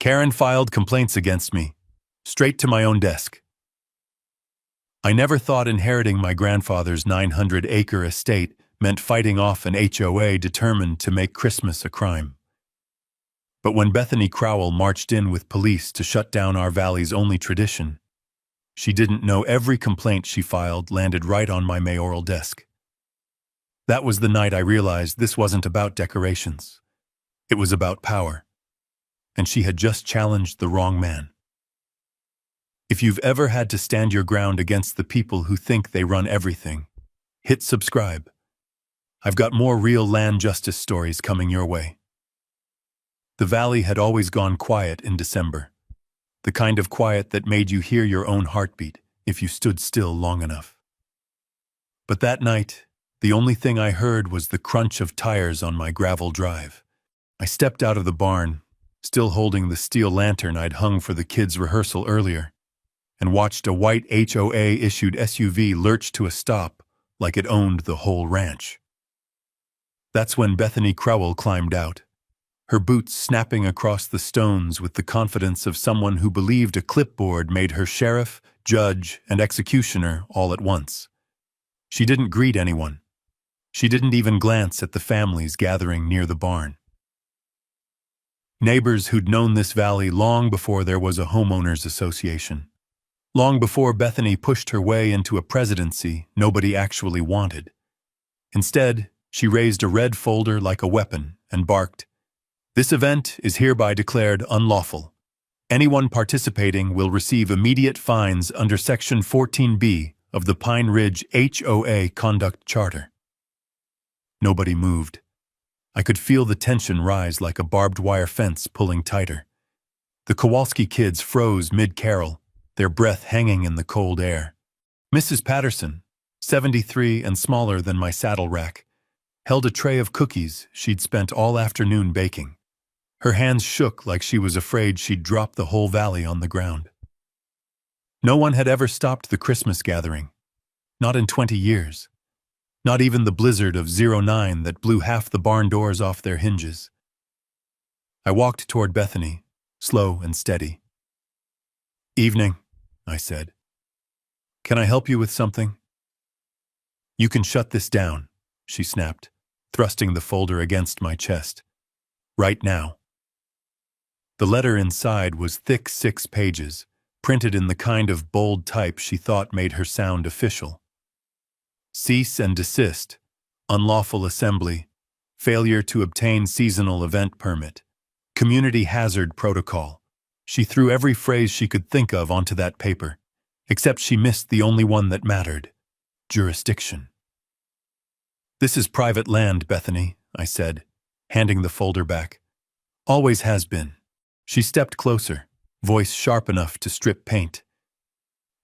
Karen filed complaints against me, straight to my own desk. I never thought inheriting my grandfather's 900-acre estate meant fighting off an HOA determined to make Christmas a crime. But when Bethany Crowell marched in with police to shut down our valley's only tradition, she didn't know every complaint she filed landed right on my mayoral desk. That was the night I realized this wasn't about decorations. It was about power. And she had just challenged the wrong man. If you've ever had to stand your ground against the people who think they run everything, hit subscribe. I've got more real land justice stories coming your way. The valley had always gone quiet in December. The kind of quiet that made you hear your own heartbeat if you stood still long enough. But that night, the only thing I heard was the crunch of tires on my gravel drive. I stepped out of the barn, still holding the steel lantern I'd hung for the kids' rehearsal earlier, and watched a white HOA-issued SUV lurch to a stop like it owned the whole ranch. That's when Bethany Crowell climbed out, her boots snapping across the stones with the confidence of someone who believed a clipboard made her sheriff, judge, and executioner all at once. She didn't greet anyone. She didn't even glance at the families gathering near the barn. Neighbors who'd known this valley long before there was a homeowners association. Long before Bethany pushed her way into a presidency nobody actually wanted. Instead, she raised a red folder like a weapon and barked, "This event is hereby declared unlawful. Anyone participating will receive immediate fines under Section 14B of the Pine Ridge HOA Conduct Charter." Nobody moved. I could feel the tension rise like a barbed wire fence pulling tighter. The Kowalski kids froze mid-carol, their breath hanging in the cold air. Mrs. Patterson, 73 and smaller than my saddle rack, held a tray of cookies she'd spent all afternoon baking. Her hands shook like she was afraid she'd drop the whole valley on the ground. No one had ever stopped the Christmas gathering. Not in 20 years. Not even the blizzard of '09 that blew half the barn doors off their hinges. I walked toward Bethany, slow and steady. "Evening," I said. "Can I help you with something?" "You can shut this down," she snapped, thrusting the folder against my chest. "Right now." The letter inside was thick 6 pages, printed in the kind of bold type she thought made her sound official. Cease and desist, unlawful assembly, failure to obtain seasonal event permit, community hazard protocol. She threw every phrase she could think of onto that paper, except she missed the only one that mattered: jurisdiction. "This is private land, Bethany," I said, handing the folder back. "Always has been." She stepped closer, voice sharp enough to strip paint.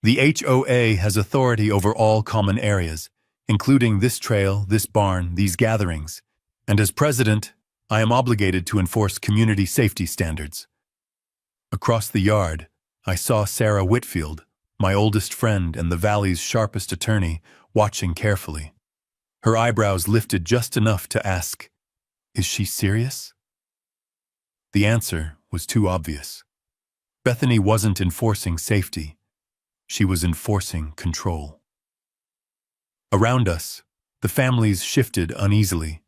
"The HOA has authority over all common areas, including this trail, this barn, these gatherings, and as president, I am obligated to enforce community safety standards." Across the yard, I saw Sarah Whitfield, my oldest friend and the valley's sharpest attorney, watching carefully. Her eyebrows lifted just enough to ask, "Is she serious?" The answer was too obvious. Bethany wasn't enforcing safety. She was enforcing control. Around us, the families shifted uneasily,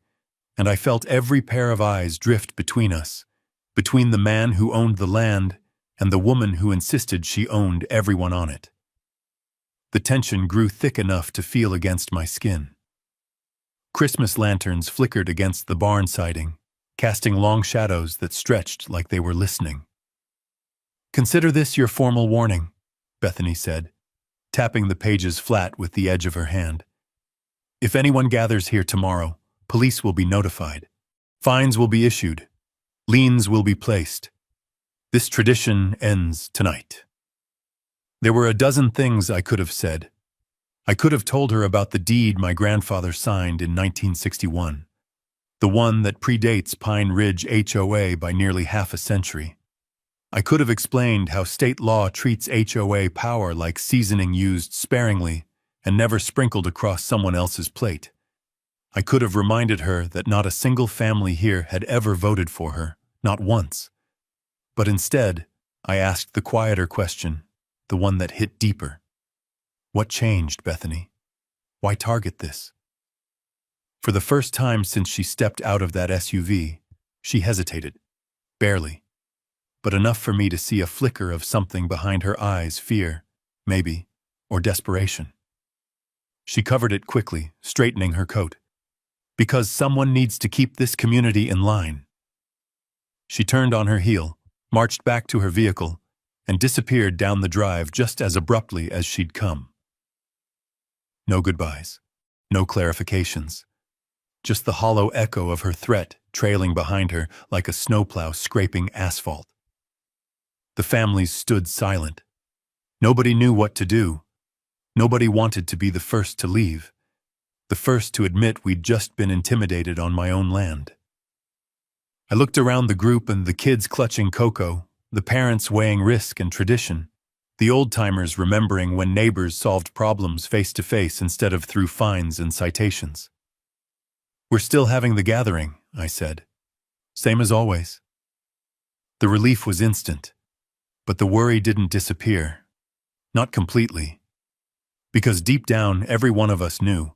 and I felt every pair of eyes drift between us, between the man who owned the land and the woman who insisted she owned everyone on it. The tension grew thick enough to feel against my skin. Christmas lanterns flickered against the barn siding, casting long shadows that stretched like they were listening. "Consider this your formal warning," Bethany said, tapping the pages flat with the edge of her hand. "If anyone gathers here tomorrow, police will be notified. Fines will be issued. Liens will be placed. This tradition ends tonight." There were a dozen things I could have said. I could have told her about the deed my grandfather signed in 1961, the one that predates Pine Ridge HOA by nearly half a century. I could have explained how state law treats HOA power like seasoning used sparingly and never sprinkled across someone else's plate. I could have reminded her that not a single family here had ever voted for her, not once. But instead, I asked the quieter question, the one that hit deeper. What changed, Bethany? Why target this? For the first time since she stepped out of that SUV, she hesitated. Barely. But enough for me to see a flicker of something behind her eyes, fear, maybe, or desperation. She covered it quickly, straightening her coat. Because someone needs to keep this community in line. She turned on her heel, marched back to her vehicle, and disappeared down the drive just as abruptly as she'd come. No goodbyes, no clarifications. Just the hollow echo of her threat trailing behind her like a snowplow scraping asphalt. The families stood silent. Nobody knew what to do. Nobody wanted to be the first to leave. The first to admit we'd just been intimidated on my own land. I looked around the group and the kids clutching cocoa, the parents weighing risk and tradition, the old-timers remembering when neighbors solved problems face-to-face instead of through fines and citations. We're still having the gathering, I said. Same as always. The relief was instant, but the worry didn't disappear. Not completely. Because deep down, every one of us knew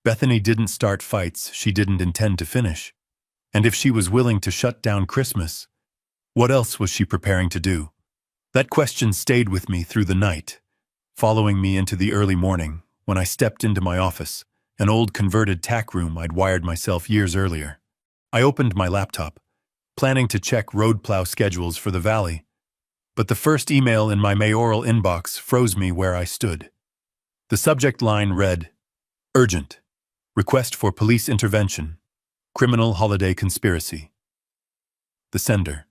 Bethany didn't start fights she didn't intend to finish. And if she was willing to shut down Christmas, what else was she preparing to do? That question stayed with me through the night, following me into the early morning when I stepped into my office, an old converted tack room I'd wired myself years earlier. I opened my laptop, planning to check road plow schedules for the valley, but the first email in my mayoral inbox froze me where I stood. The subject line read, "Urgent. Request for police intervention. Criminal holiday conspiracy." The sender,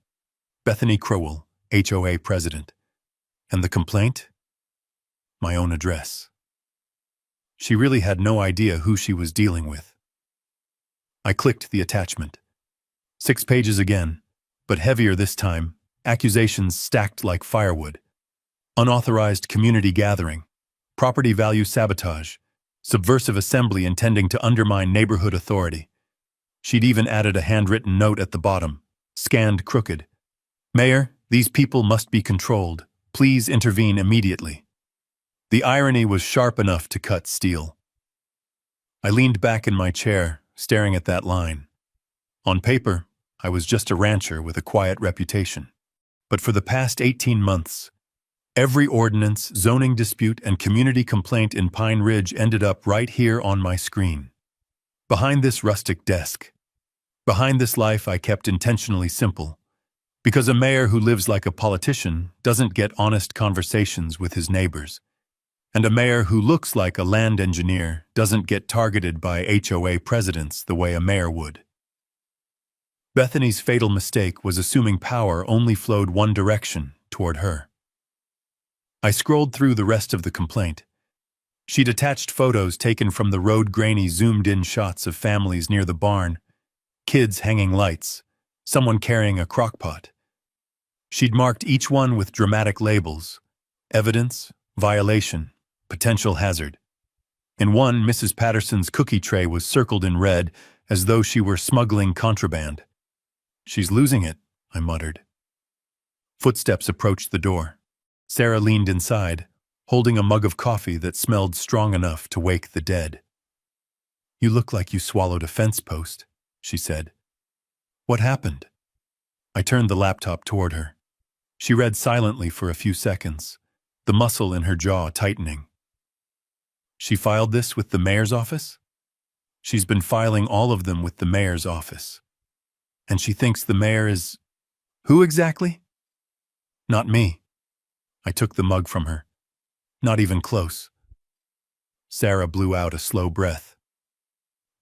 Bethany Crowell, HOA president. And the complaint? My own address. She really had no idea who she was dealing with. I clicked the attachment. 6 pages again, but heavier this time, accusations stacked like firewood. Unauthorized community gathering, property value sabotage, subversive assembly intending to undermine neighborhood authority. She'd even added a handwritten note at the bottom, scanned crooked. "Mayor, these people must be controlled. Please intervene immediately." The irony was sharp enough to cut steel. I leaned back in my chair, staring at that line. On paper, I was just a rancher with a quiet reputation. But for the past 18 months, every ordinance, zoning dispute, and community complaint in Pine Ridge ended up right here on my screen. Behind this rustic desk. Behind this life I kept intentionally simple. Because a mayor who lives like a politician doesn't get honest conversations with his neighbors. And a mayor who looks like a land engineer doesn't get targeted by HOA presidents the way a mayor would. Bethany's fatal mistake was assuming power only flowed one direction, toward her. I scrolled through the rest of the complaint. She'd attached photos taken from the road-grainy zoomed-in shots of families near the barn, kids hanging lights, someone carrying a crock-pot. She'd marked each one with dramatic labels: evidence, violation, potential hazard. In one, Mrs. Patterson's cookie tray was circled in red as though she were smuggling contraband. "She's losing it," I muttered. Footsteps approached the door. Sarah leaned inside, holding a mug of coffee that smelled strong enough to wake the dead. "You look like you swallowed a fence post," she said. "What happened?" I turned the laptop toward her. She read silently for a few seconds, the muscle in her jaw tightening. "She filed this with the mayor's office?" "She's been filing all of them with the mayor's office. And she thinks the mayor is... Who exactly?" "Not me." I took the mug from her. "Not even close." Sarah blew out a slow breath.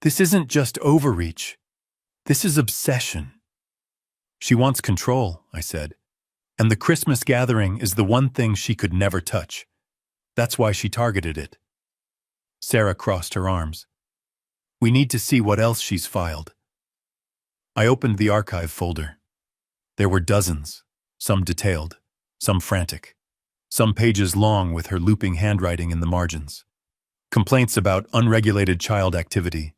"This isn't just overreach. This is obsession." "She wants control," I said. "And the Christmas gathering is the one thing she could never touch. That's why she targeted it." Sarah crossed her arms. "We need to see what else she's filed." I opened the archive folder. There were dozens, some detailed, some frantic, some pages long with her looping handwriting in the margins. Complaints about unregulated child activity,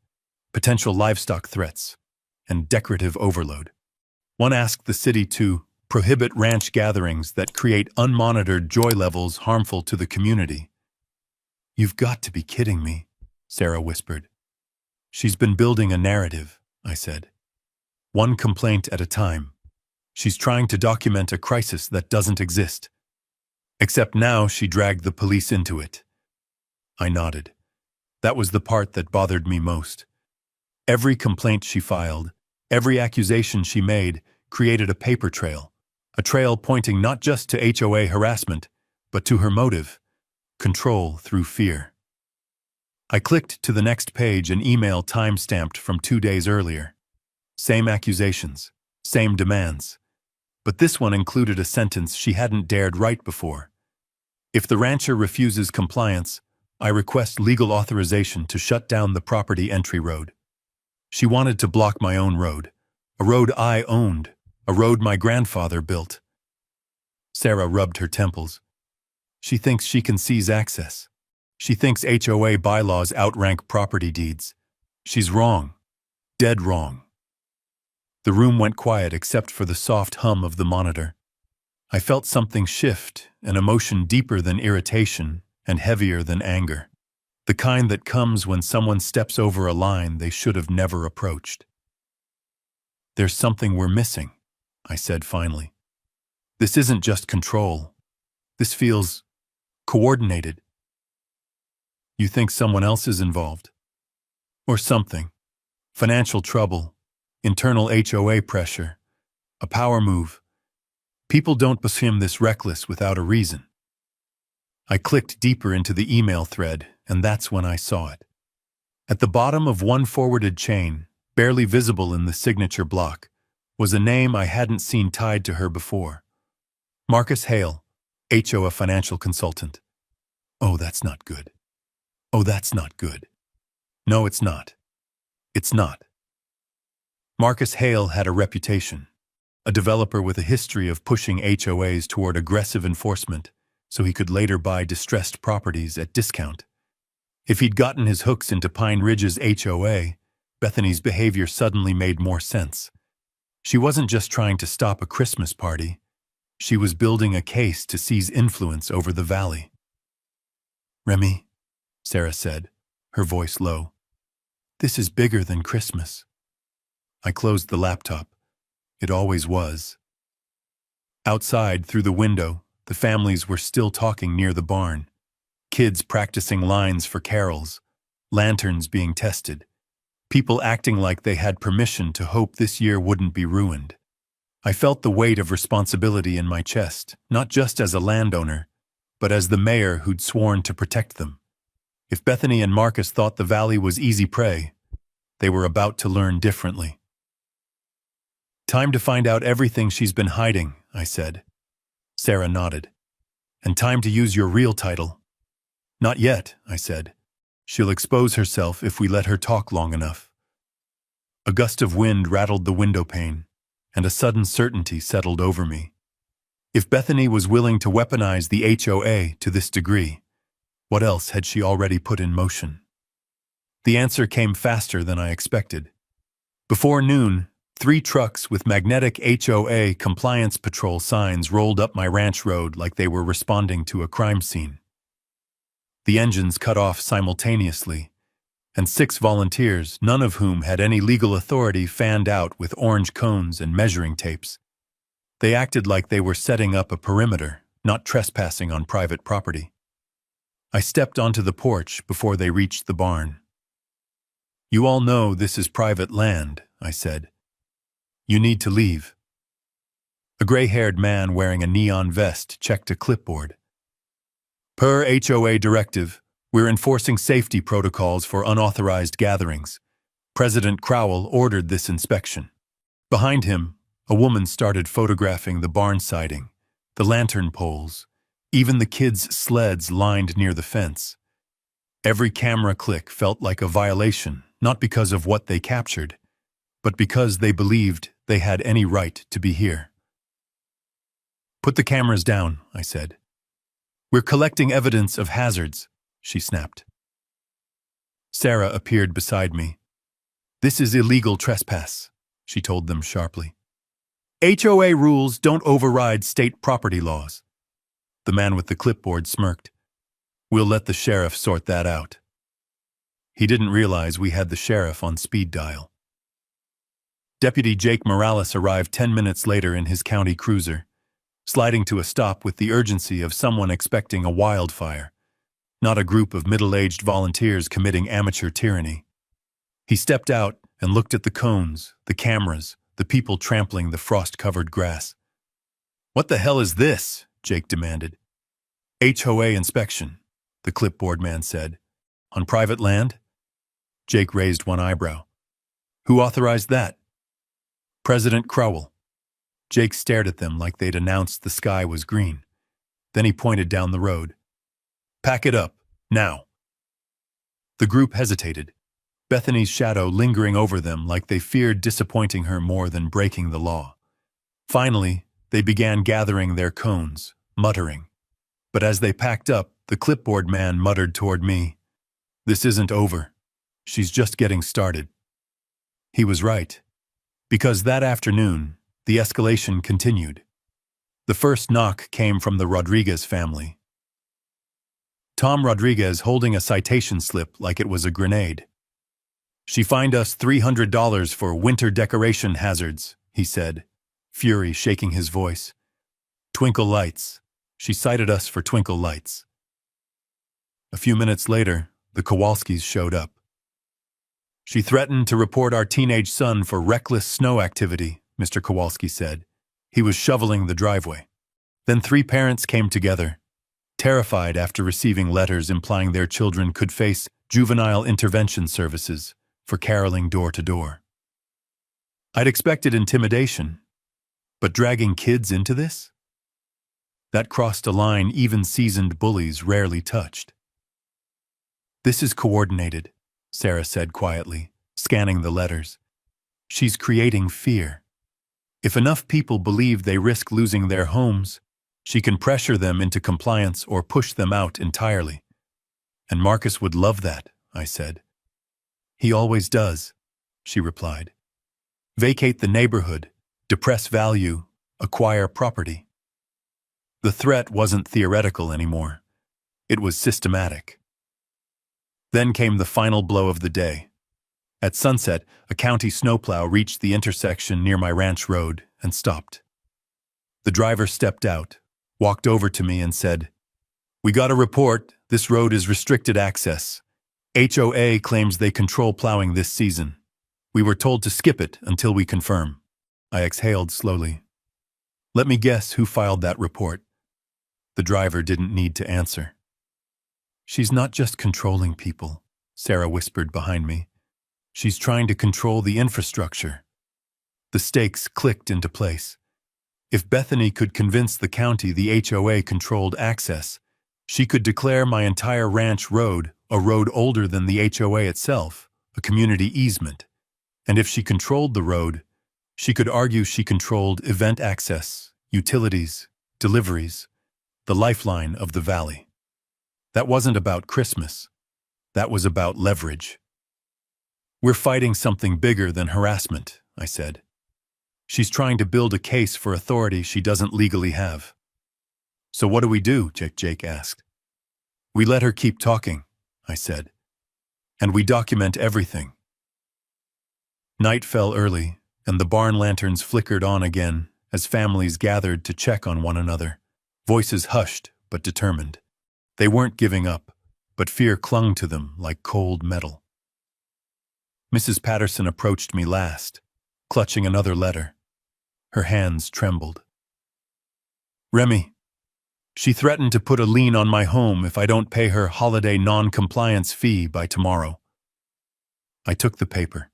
potential livestock threats, and decorative overload. One asked the city to prohibit ranch gatherings that create unmonitored joy levels harmful to the community. "You've got to be kidding me," Sarah whispered. "She's been building a narrative," I said. "One complaint at a time. She's trying to document a crisis that doesn't exist. Except now she dragged the police into it." I nodded. That was the part that bothered me most. Every complaint she filed, every accusation she made, created a paper trail. A trail pointing not just to HOA harassment, but to her motive: control through fear. I clicked to the next page, an email time-stamped from 2 days earlier. Same accusations, same demands. But this one included a sentence she hadn't dared write before. "If the rancher refuses compliance, I request legal authorization to shut down the property entry road." She wanted to block my own road, a road I owned, a road my grandfather built. Sarah rubbed her temples. "She thinks she can seize access. She thinks HOA bylaws outrank property deeds. She's wrong. Dead wrong." The room went quiet except for the soft hum of the monitor. I felt something shift, an emotion deeper than irritation and heavier than anger. The kind that comes when someone steps over a line they should have never approached. "There's something we're missing," I said finally. "This isn't just control. This feels coordinated." "You think someone else is involved? Or something? Financial trouble, internal HOA pressure, a power move. People don't become this reckless without a reason." I clicked deeper into the email thread, and that's when I saw it. At the bottom of one forwarded chain, barely visible in the signature block, was a name I hadn't seen tied to her before. Marcus Hale, HOA financial consultant. Oh, that's not good. Oh, that's not good. No, it's not. It's not. Marcus Hale had a reputation, a developer with a history of pushing HOAs toward aggressive enforcement so he could later buy distressed properties at discount. If he'd gotten his hooks into Pine Ridge's HOA, Bethany's behavior suddenly made more sense. She wasn't just trying to stop a Christmas party. She was building a case to seize influence over the valley. "Remy," Sarah said, her voice low, "this is bigger than Christmas." I closed the laptop. It always was. Outside, through the window, the families were still talking near the barn. Kids practicing lines for carols, lanterns being tested, people acting like they had permission to hope this year wouldn't be ruined. I felt the weight of responsibility in my chest, not just as a landowner, but as the mayor who'd sworn to protect them. If Bethany and Marcus thought the valley was easy prey, they were about to learn differently. "Time to find out everything she's been hiding," I said. Sarah nodded. "And time to use your real title." "Not yet," I said. "She'll expose herself if we let her talk long enough." A gust of wind rattled the window pane, and a sudden certainty settled over me. If Bethany was willing to weaponize the HOA to this degree, what else had she already put in motion? The answer came faster than I expected. Before noon, 3 trucks with magnetic HOA compliance patrol signs rolled up my ranch road like they were responding to a crime scene. The engines cut off simultaneously, and 6 volunteers, none of whom had any legal authority, fanned out with orange cones and measuring tapes. They acted like they were setting up a perimeter, not trespassing on private property. I stepped onto the porch before they reached the barn. "You all know this is private land," I said. "You need to leave." A gray-haired man wearing a neon vest checked a clipboard. "Per HOA directive, we're enforcing safety protocols for unauthorized gatherings. President Crowell ordered this inspection." Behind him, a woman started photographing the barn siding, the lantern poles, even the kids' sleds lined near the fence. Every camera click felt like a violation, not because of what they captured, but because they believed they had any right to be here. "Put the cameras down," I said. "We're collecting evidence of hazards," she snapped. Sarah appeared beside me. "This is illegal trespass," she told them sharply. HOA rules don't override state property laws. The man with the clipboard smirked. We'll let the sheriff sort that out. He didn't realize we had the sheriff on speed dial. Deputy Jake Morales arrived 10 minutes later in his county cruiser, sliding to a stop with the urgency of someone expecting a wildfire, not a group of middle-aged volunteers committing amateur tyranny. He stepped out and looked at the cones, the cameras, the people trampling the frost-covered grass. "What the hell is this?" Jake demanded. "HOA inspection," the clipboard man said. "On private land?" Jake raised one eyebrow. "Who authorized that?" "President Crowell." Jake stared at them like they'd announced the sky was green. Then he pointed down the road. "Pack it up, now." The group hesitated, Bethany's shadow lingering over them like they feared disappointing her more than breaking the law. Finally, they began gathering their cones, muttering. But as they packed up, the clipboard man muttered toward me, "This isn't over. She's just getting started." He was right, because that afternoon, the escalation continued. The first knock came from the Rodriguez family. Tom Rodriguez holding a citation slip like it was a grenade. "She fined us $300 for winter decoration hazards," he said, fury shaking his voice. "Twinkle lights. She cited us for twinkle lights." A few minutes later, the Kowalskis showed up. "She threatened to report our teenage son for reckless snow activity," Mr. Kowalski said. He was shoveling the driveway. Then 3 parents came together, terrified after receiving letters implying their children could face juvenile intervention services for caroling door to door. I'd expected intimidation, but dragging kids into this? That crossed a line even seasoned bullies rarely touched. "This is coordinated," Sarah said quietly, scanning the letters. "She's creating fear. If enough people believe they risk losing their homes, she can pressure them into compliance or push them out entirely." "And Marcus would love that," I said. "He always does," she replied. "Vacate the neighborhood, depress value, acquire property." The threat wasn't theoretical anymore. It was systematic. Then came the final blow of the day. At sunset, a county snowplow reached the intersection near my ranch road and stopped. The driver stepped out, walked over to me and said, "We got a report. This road is restricted access. HOA claims they control plowing this season. We were told to skip it until we confirm." I exhaled slowly. "Let me guess who filed that report." The driver didn't need to answer. "She's not just controlling people," Sarah whispered behind me. "She's trying to control the infrastructure." The stakes clicked into place. If Bethany could convince the county the HOA controlled access, she could declare my entire ranch road a road older than the HOA itself, a community easement. And if she controlled the road, she could argue she controlled event access, utilities, deliveries, the lifeline of the valley. That wasn't about Christmas. That was about leverage. "We're fighting something bigger than harassment," I said. "She's trying to build a case for authority she doesn't legally have." "So what do we do?" Jake asked. "We let her keep talking," I said. "And we document everything." Night fell early, and the barn lanterns flickered on again as families gathered to check on one another, voices hushed but determined. They weren't giving up, but fear clung to them like cold metal. Mrs. Patterson approached me last, clutching another letter. Her hands trembled. "Remy, she threatened to put a lien on my home if I don't pay her holiday non-compliance fee by tomorrow." I took the paper.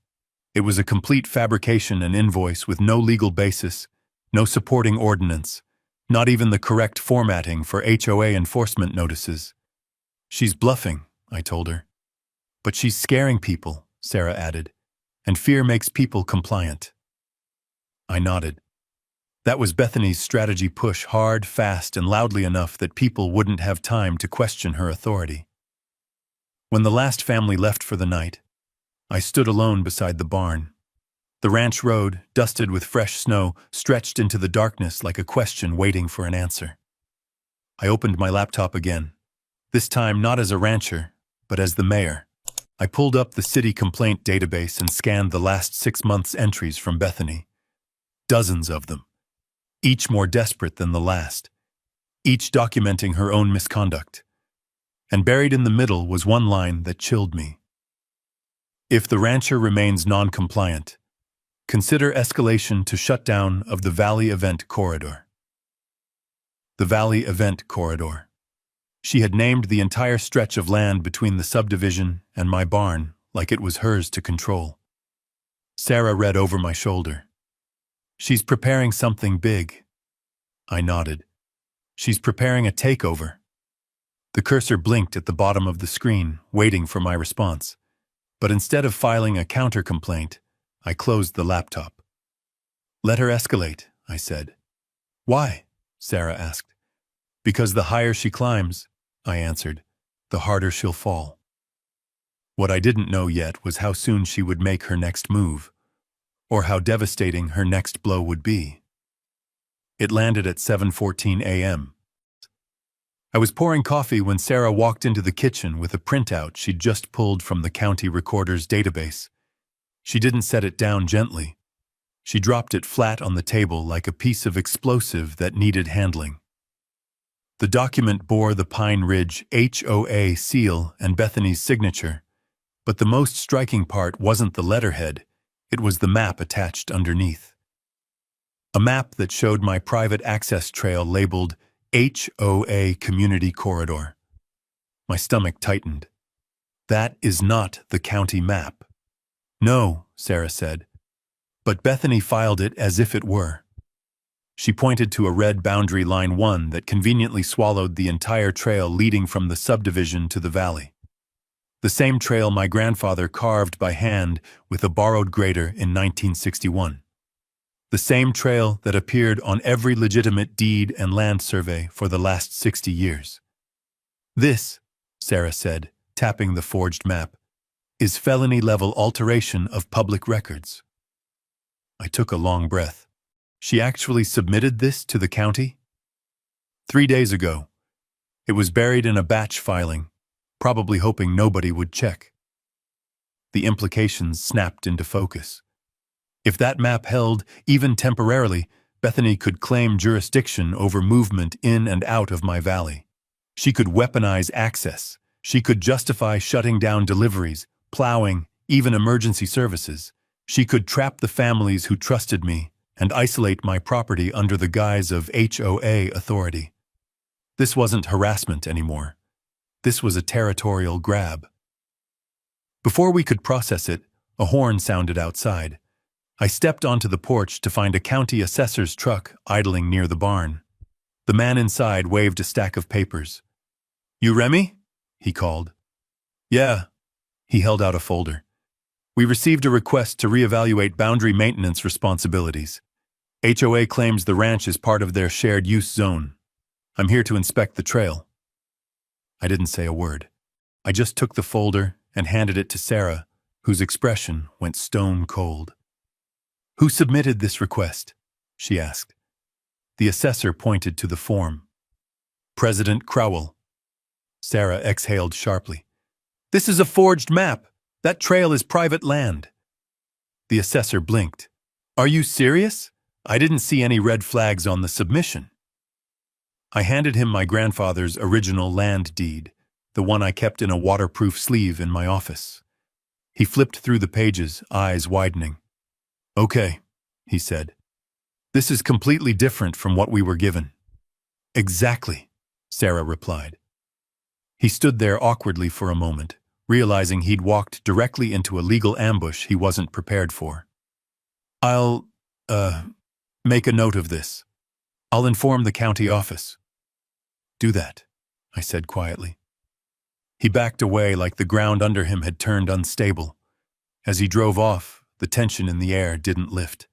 It was a complete fabrication and invoice with no legal basis, no supporting ordinance, not even the correct formatting for HOA enforcement notices. "She's bluffing," I told her. "But she's scaring people," Sarah added, "and fear makes people compliant." I nodded. That was Bethany's strategy: push hard, fast, and loudly enough that people wouldn't have time to question her authority. When the last family left for the night, I stood alone beside the barn. The ranch road, dusted with fresh snow, stretched into the darkness like a question waiting for an answer. I opened my laptop again, this time not as a rancher, but as the mayor. I pulled up the city complaint database and scanned the last 6 months' entries from Bethany. Dozens of them, each more desperate than the last, each documenting her own misconduct. And buried in the middle was one line that chilled me. If the rancher remains non-compliant, consider escalation to shutdown of the Valley Event Corridor. The Valley Event Corridor. She had named the entire stretch of land between the subdivision and my barn like it was hers to control. Sarah read over my shoulder. She's preparing something big. I nodded. She's preparing a takeover. The cursor blinked at the bottom of the screen, waiting for my response. But instead of filing a counter-complaint, I closed the laptop. Let her escalate, I said. Why? Sarah asked. Because the higher she climbs, I answered, the harder she'll fall. What I didn't know yet was how soon she would make her next move, or how devastating her next blow would be. It landed at 7:14 a.m. I was pouring coffee when Sarah walked into the kitchen with a printout she'd just pulled from the county recorder's database. She didn't set it down gently. She dropped it flat on the table like a piece of explosive that needed handling. The document bore the Pine Ridge HOA seal and Bethany's signature, but the most striking part wasn't the letterhead, it was the map attached underneath. A map that showed my private access trail labeled HOA Community Corridor. My stomach tightened. That is not the county map. No, Sarah said, but Bethany filed it as if it were. She pointed to a red boundary line 1 that conveniently swallowed the entire trail leading from the subdivision to the valley. The same trail my grandfather carved by hand with a borrowed grader in 1961. The same trail that appeared on every legitimate deed and land survey for the last 60 years. This, Sarah said, tapping the forged map, is felony-level alteration of public records. I took a long breath. She actually submitted this to the county? 3 days ago. It was buried in a batch filing, probably hoping nobody would check. The implications snapped into focus. If that map held, even temporarily, Bethany could claim jurisdiction over movement in and out of my valley. She could weaponize access. She could justify shutting down deliveries, plowing, even emergency services. She could trap the families who trusted me and isolate my property under the guise of HOA authority. This wasn't harassment anymore. This was a territorial grab. Before we could process it, a horn sounded outside. I stepped onto the porch to find a county assessor's truck idling near the barn. The man inside waved a stack of papers. "You Remy?" he called. "Yeah." He held out a folder. "We received a request to reevaluate boundary maintenance responsibilities. HOA claims the ranch is part of their shared use zone. I'm here to inspect the trail." I didn't say a word. I just took the folder and handed it to Sarah, whose expression went stone cold. "Who submitted this request?" she asked. The assessor pointed to the form. "President Crowell." Sarah exhaled sharply. "This is a forged map. That trail is private land." The assessor blinked. "Are you serious? I didn't see any red flags on the submission." I handed him my grandfather's original land deed, the one I kept in a waterproof sleeve in my office. He flipped through the pages, eyes widening. "Okay," he said. "This is completely different from what we were given." "Exactly," Sarah replied. He stood there awkwardly for a moment, realizing he'd walked directly into a legal ambush he wasn't prepared for. "I'll, make a note of this. I'll inform the county office." "Do that," I said quietly. He backed away like the ground under him had turned unstable. As he drove off, the tension in the air didn't lift.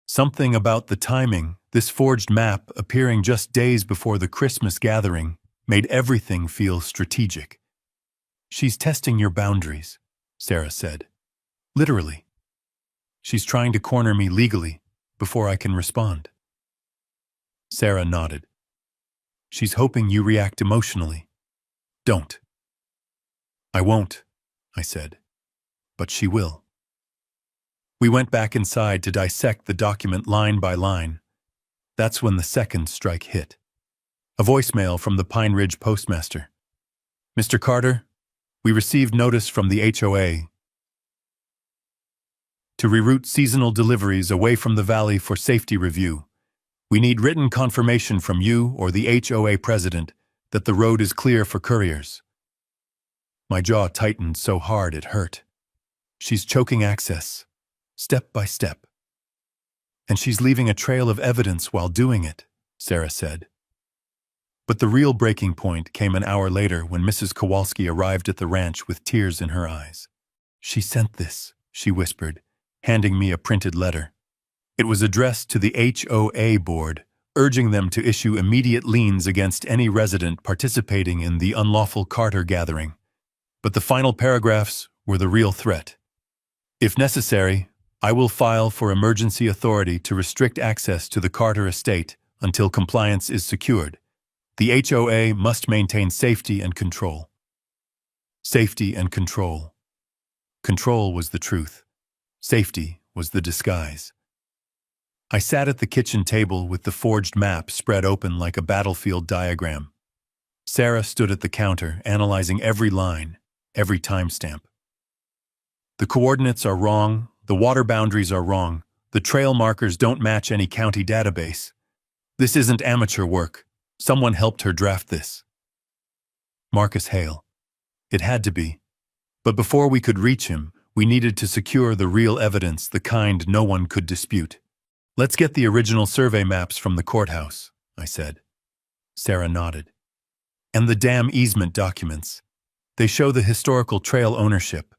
Something about the timing, this forged map appearing just days before the Christmas gathering, made everything feel strategic. "She's testing your boundaries," Sarah said. "Literally." She's trying to corner me legally before I can respond. Sarah nodded. She's hoping you react emotionally. Don't. I won't, I said. But she will. We went back inside to dissect the document line by line. That's when the second strike hit. A voicemail from the Pine Ridge postmaster. Mr. Carter, we received notice from the HOA to reroute seasonal deliveries away from the valley for safety review. We need written confirmation from you or the HOA president that the road is clear for couriers. My jaw tightened so hard it hurt. She's choking access, step by step. And she's leaving a trail of evidence while doing it, Sarah said. But the real breaking point came an hour later when Mrs. Kowalski arrived at the ranch with tears in her eyes. She sent this, she whispered, handing me a printed letter. It was addressed to the HOA board, urging them to issue immediate liens against any resident participating in the unlawful Carter gathering. But the final paragraphs were the real threat. If necessary, I will file for emergency authority to restrict access to the Carter estate until compliance is secured. The HOA must maintain safety and control. Safety and control. Control was the truth. Safety was the disguise. I sat at the kitchen table with the forged map spread open like a battlefield diagram. Sarah stood at the counter, analyzing every line, every timestamp. The coordinates are wrong, the water boundaries are wrong, the trail markers don't match any county database. This isn't amateur work. Someone helped her draft this. Marcus Hale. It had to be. But before we could reach him, we needed to secure the real evidence, the kind no one could dispute. Let's get the original survey maps from the courthouse, I said. Sarah nodded. And the dam easement documents. They show the historical trail ownership.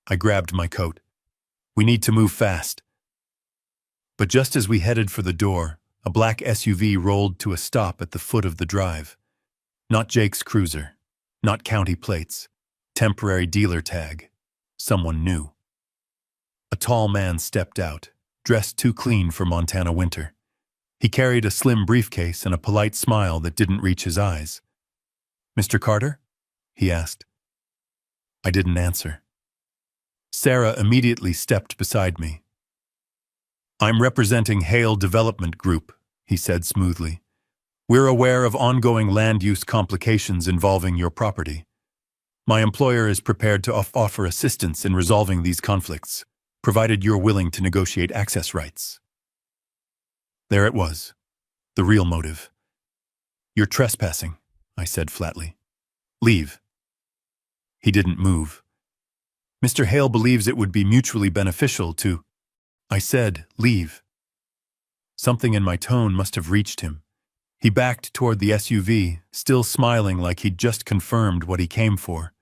I grabbed my coat. We need to move fast. But just as we headed for the door, a black SUV rolled to a stop at the foot of the drive. Not Jake's cruiser. Not county plates. Temporary dealer tag. Someone new. A tall man stepped out, dressed too clean for Montana winter. He carried a slim briefcase and a polite smile that didn't reach his eyes. Mr. Carter? He asked. I didn't answer. Sarah immediately stepped beside me. I'm representing Hale Development Group, he said smoothly. We're aware of ongoing land use complications involving your property. My employer is prepared to offer assistance in resolving these conflicts, provided you're willing to negotiate access rights. There it was, the real motive. You're trespassing, I said flatly. Leave. He didn't move. Mr. Hale believes it would be mutually beneficial to... I said, leave. Something in my tone must have reached him. He backed toward the SUV, still smiling like he'd just confirmed what he came for.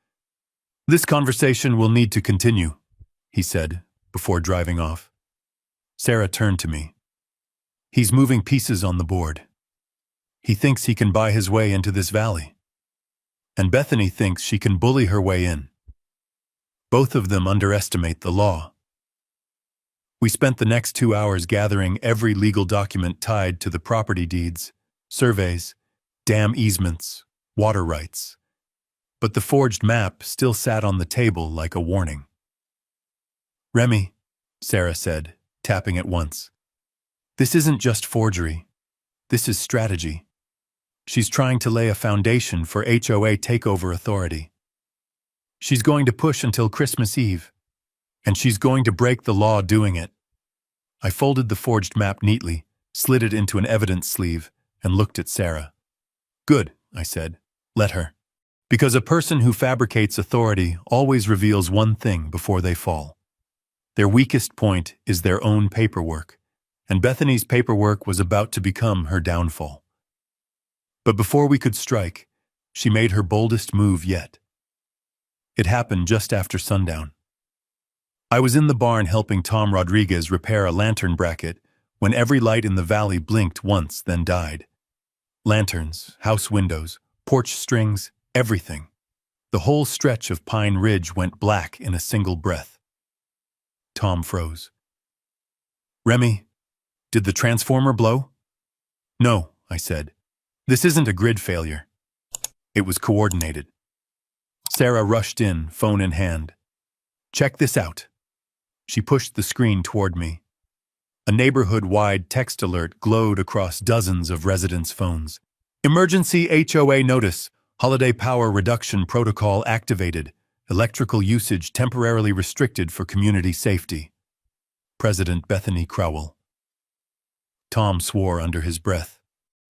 This conversation will need to continue, he said, before driving off. Sarah turned to me. He's moving pieces on the board. He thinks he can buy his way into this valley. And Bethany thinks she can bully her way in. Both of them underestimate the law. We spent the next 2 hours gathering every legal document tied to the property deeds, surveys, dam easements, water rights. But the forged map still sat on the table like a warning. Remy, Sarah said, tapping it once. This isn't just forgery. This is strategy. She's trying to lay a foundation for HOA takeover authority. She's going to push until Christmas Eve. And she's going to break the law doing it. I folded the forged map neatly, slid it into an evidence sleeve, and looked at Sarah. Good, I said. Let her. Because a person who fabricates authority always reveals one thing before they fall. Their weakest point is their own paperwork, and Bethany's paperwork was about to become her downfall. But before we could strike, she made her boldest move yet. It happened just after sundown. I was in the barn helping Tom Rodriguez repair a lantern bracket when every light in the valley blinked once, then died. Lanterns, house windows, porch strings, everything. The whole stretch of Pine Ridge went black in a single breath. Tom froze. Remy, did the transformer blow? No, I said. This isn't a grid failure. It was coordinated. Sarah rushed in, phone in hand. Check this out. She pushed the screen toward me. A neighborhood-wide text alert glowed across dozens of residents' phones. Emergency HOA notice. Holiday power reduction protocol activated. Electrical usage temporarily restricted for community safety. President Bethany Crowell. Tom swore under his breath.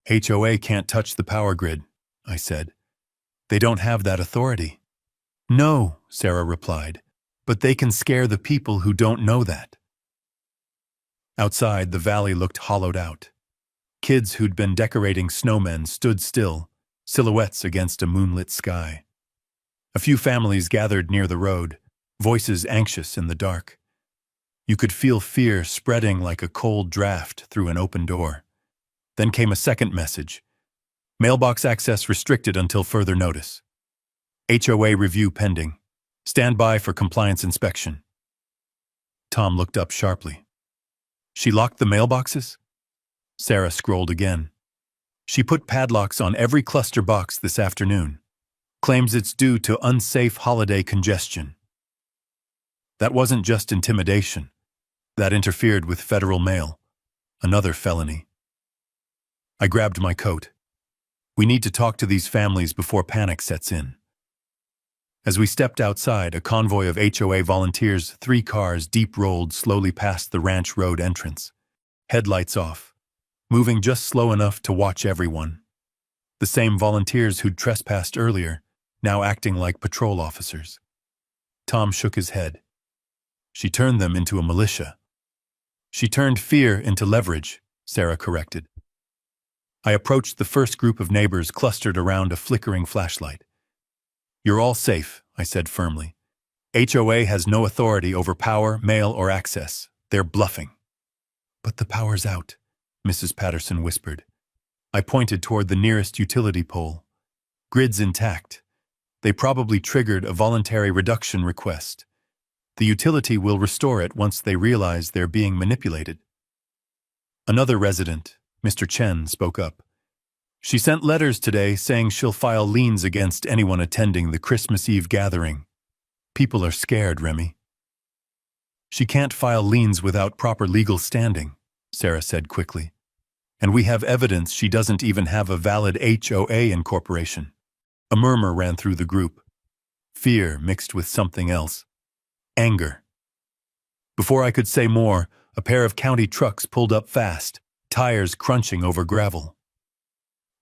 HOA can't touch the power grid, I said. They don't have that authority. No, Sarah replied, but they can scare the people who don't know that. Outside, the valley looked hollowed out. Kids who'd been decorating snowmen stood still, silhouettes against a moonlit sky. A few families gathered near the road, voices anxious in the dark. You could feel fear spreading like a cold draft through an open door. Then came a second message. Mailbox access restricted until further notice. HOA review pending. Stand by for compliance inspection. Tom looked up sharply. She locked the mailboxes? Sarah scrolled again. She put padlocks on every cluster box this afternoon. Claims it's due to unsafe holiday congestion. That wasn't just intimidation. That interfered with federal mail. Another felony. I grabbed my coat. We need to talk to these families before panic sets in. As we stepped outside, a convoy of HOA volunteers, 3 cars deep-rolled slowly past the ranch road entrance. Headlights off, moving just slow enough to watch everyone. The same volunteers who'd trespassed earlier, now acting like patrol officers. Tom shook his head. She turned them into a militia. She turned fear into leverage, Sarah corrected. I approached the first group of neighbors clustered around a flickering flashlight. You're all safe, I said firmly. HOA has no authority over power, mail, or access. They're bluffing. But the power's out, Mrs. Patterson whispered. I pointed toward the nearest utility pole. Grid's intact. They probably triggered a voluntary reduction request. The utility will restore it once they realize they're being manipulated. Another resident, Mr. Chen, spoke up. She sent letters today saying she'll file liens against anyone attending the Christmas Eve gathering. People are scared, Remy. She can't file liens without proper legal standing, Sarah said quickly. And we have evidence she doesn't even have a valid HOA incorporation. A murmur ran through the group. Fear mixed with something else. Anger. Before I could say more, a pair of county trucks pulled up fast, tires crunching over gravel.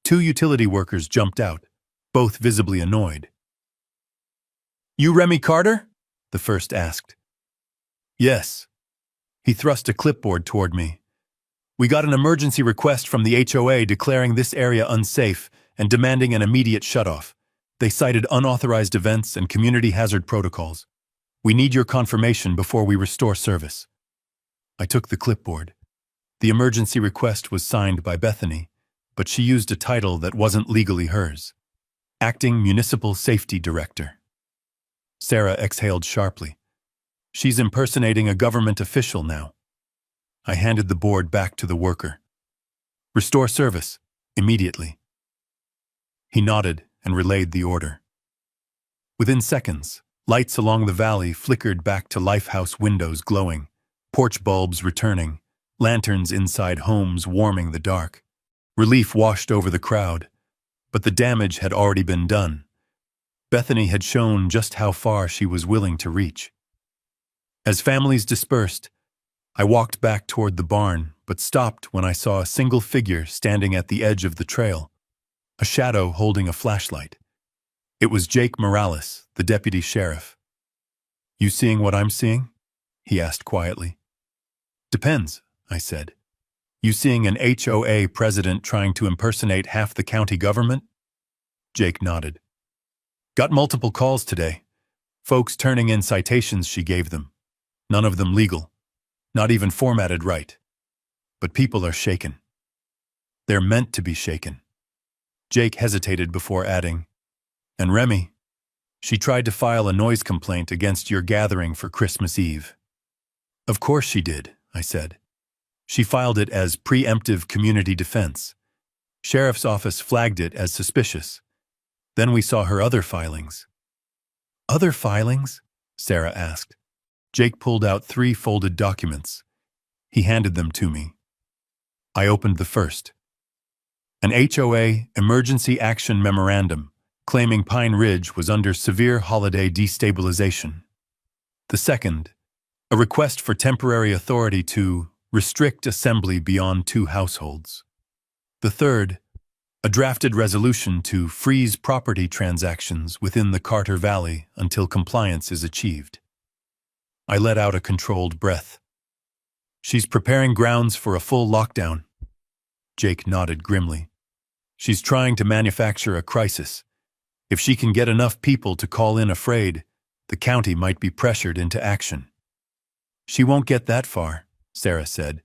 2 utility workers jumped out, both visibly annoyed. You Remy Carter? The first asked. Yes. He thrust a clipboard toward me. We got an emergency request from the HOA declaring this area unsafe and demanding an immediate shutoff. They cited unauthorized events and community hazard protocols. We need your confirmation before we restore service. I took the clipboard. The emergency request was signed by Bethany, but she used a title that wasn't legally hers. Acting Municipal Safety Director. Sarah exhaled sharply. She's impersonating a government official now. I handed the board back to the worker. Restore service, immediately. He nodded and relayed the order. Within seconds, lights along the valley flickered back to lifehouse windows glowing, porch bulbs returning, lanterns inside homes warming the dark. Relief washed over the crowd, but the damage had already been done. Bethany had shown just how far she was willing to reach. As families dispersed, I walked back toward the barn, but stopped when I saw a single figure standing at the edge of the trail, a shadow holding a flashlight. It was Jake Morales, the deputy sheriff. You seeing what I'm seeing? He asked quietly. Depends, I said. You seeing an HOA president trying to impersonate half the county government? Jake nodded. Got multiple calls today. Folks turning in citations she gave them. None of them legal. Not even formatted right. But people are shaken. They're meant to be shaken. Jake hesitated before adding, and Remy, she tried to file a noise complaint against your gathering for Christmas Eve. Of course she did, I said. She filed it as preemptive community defense. Sheriff's office flagged it as suspicious. Then we saw her other filings. Other filings? Sarah asked. Jake pulled out 3 folded documents. He handed them to me. I opened the first. An HOA emergency action memorandum claiming Pine Ridge was under severe holiday destabilization. The second, a request for temporary authority to restrict assembly beyond 2 households. The third, a drafted resolution to freeze property transactions within the Carter Valley until compliance is achieved. I let out a controlled breath. She's preparing grounds for a full lockdown. Jake nodded grimly. She's trying to manufacture a crisis. If she can get enough people to call in afraid, the county might be pressured into action. She won't get that far, Sarah said.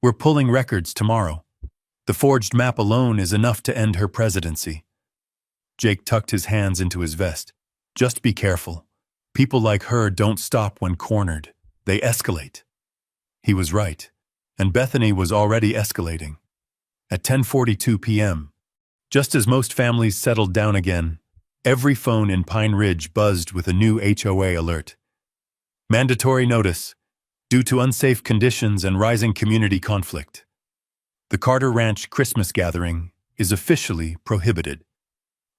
We're pulling records tomorrow. The forged map alone is enough to end her presidency. Jake tucked his hands into his vest. Just be careful. People like her don't stop when cornered. They escalate. He was right, and Bethany was already escalating. At 10:42 p.m., just as most families settled down again, every phone in Pine Ridge buzzed with a new HOA alert. Mandatory notice, due to unsafe conditions and rising community conflict. The Carter Ranch Christmas gathering is officially prohibited.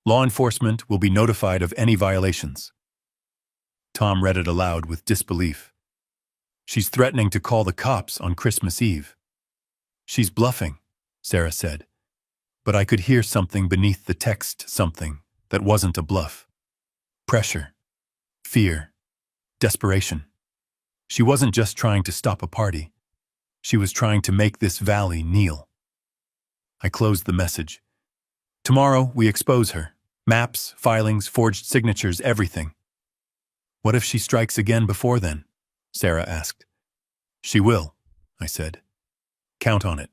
Law enforcement will be notified of any violations. Tom read it aloud with disbelief. She's threatening to call the cops on Christmas Eve. She's bluffing, Sarah said. But I could hear something beneath the text, something that wasn't a bluff. Pressure, fear, desperation. She wasn't just trying to stop a party. She was trying to make this valley kneel. I closed the message. Tomorrow we expose her. Maps, filings, forged signatures, everything. What if she strikes again before then? Sarah asked. She will, I said. Count on it.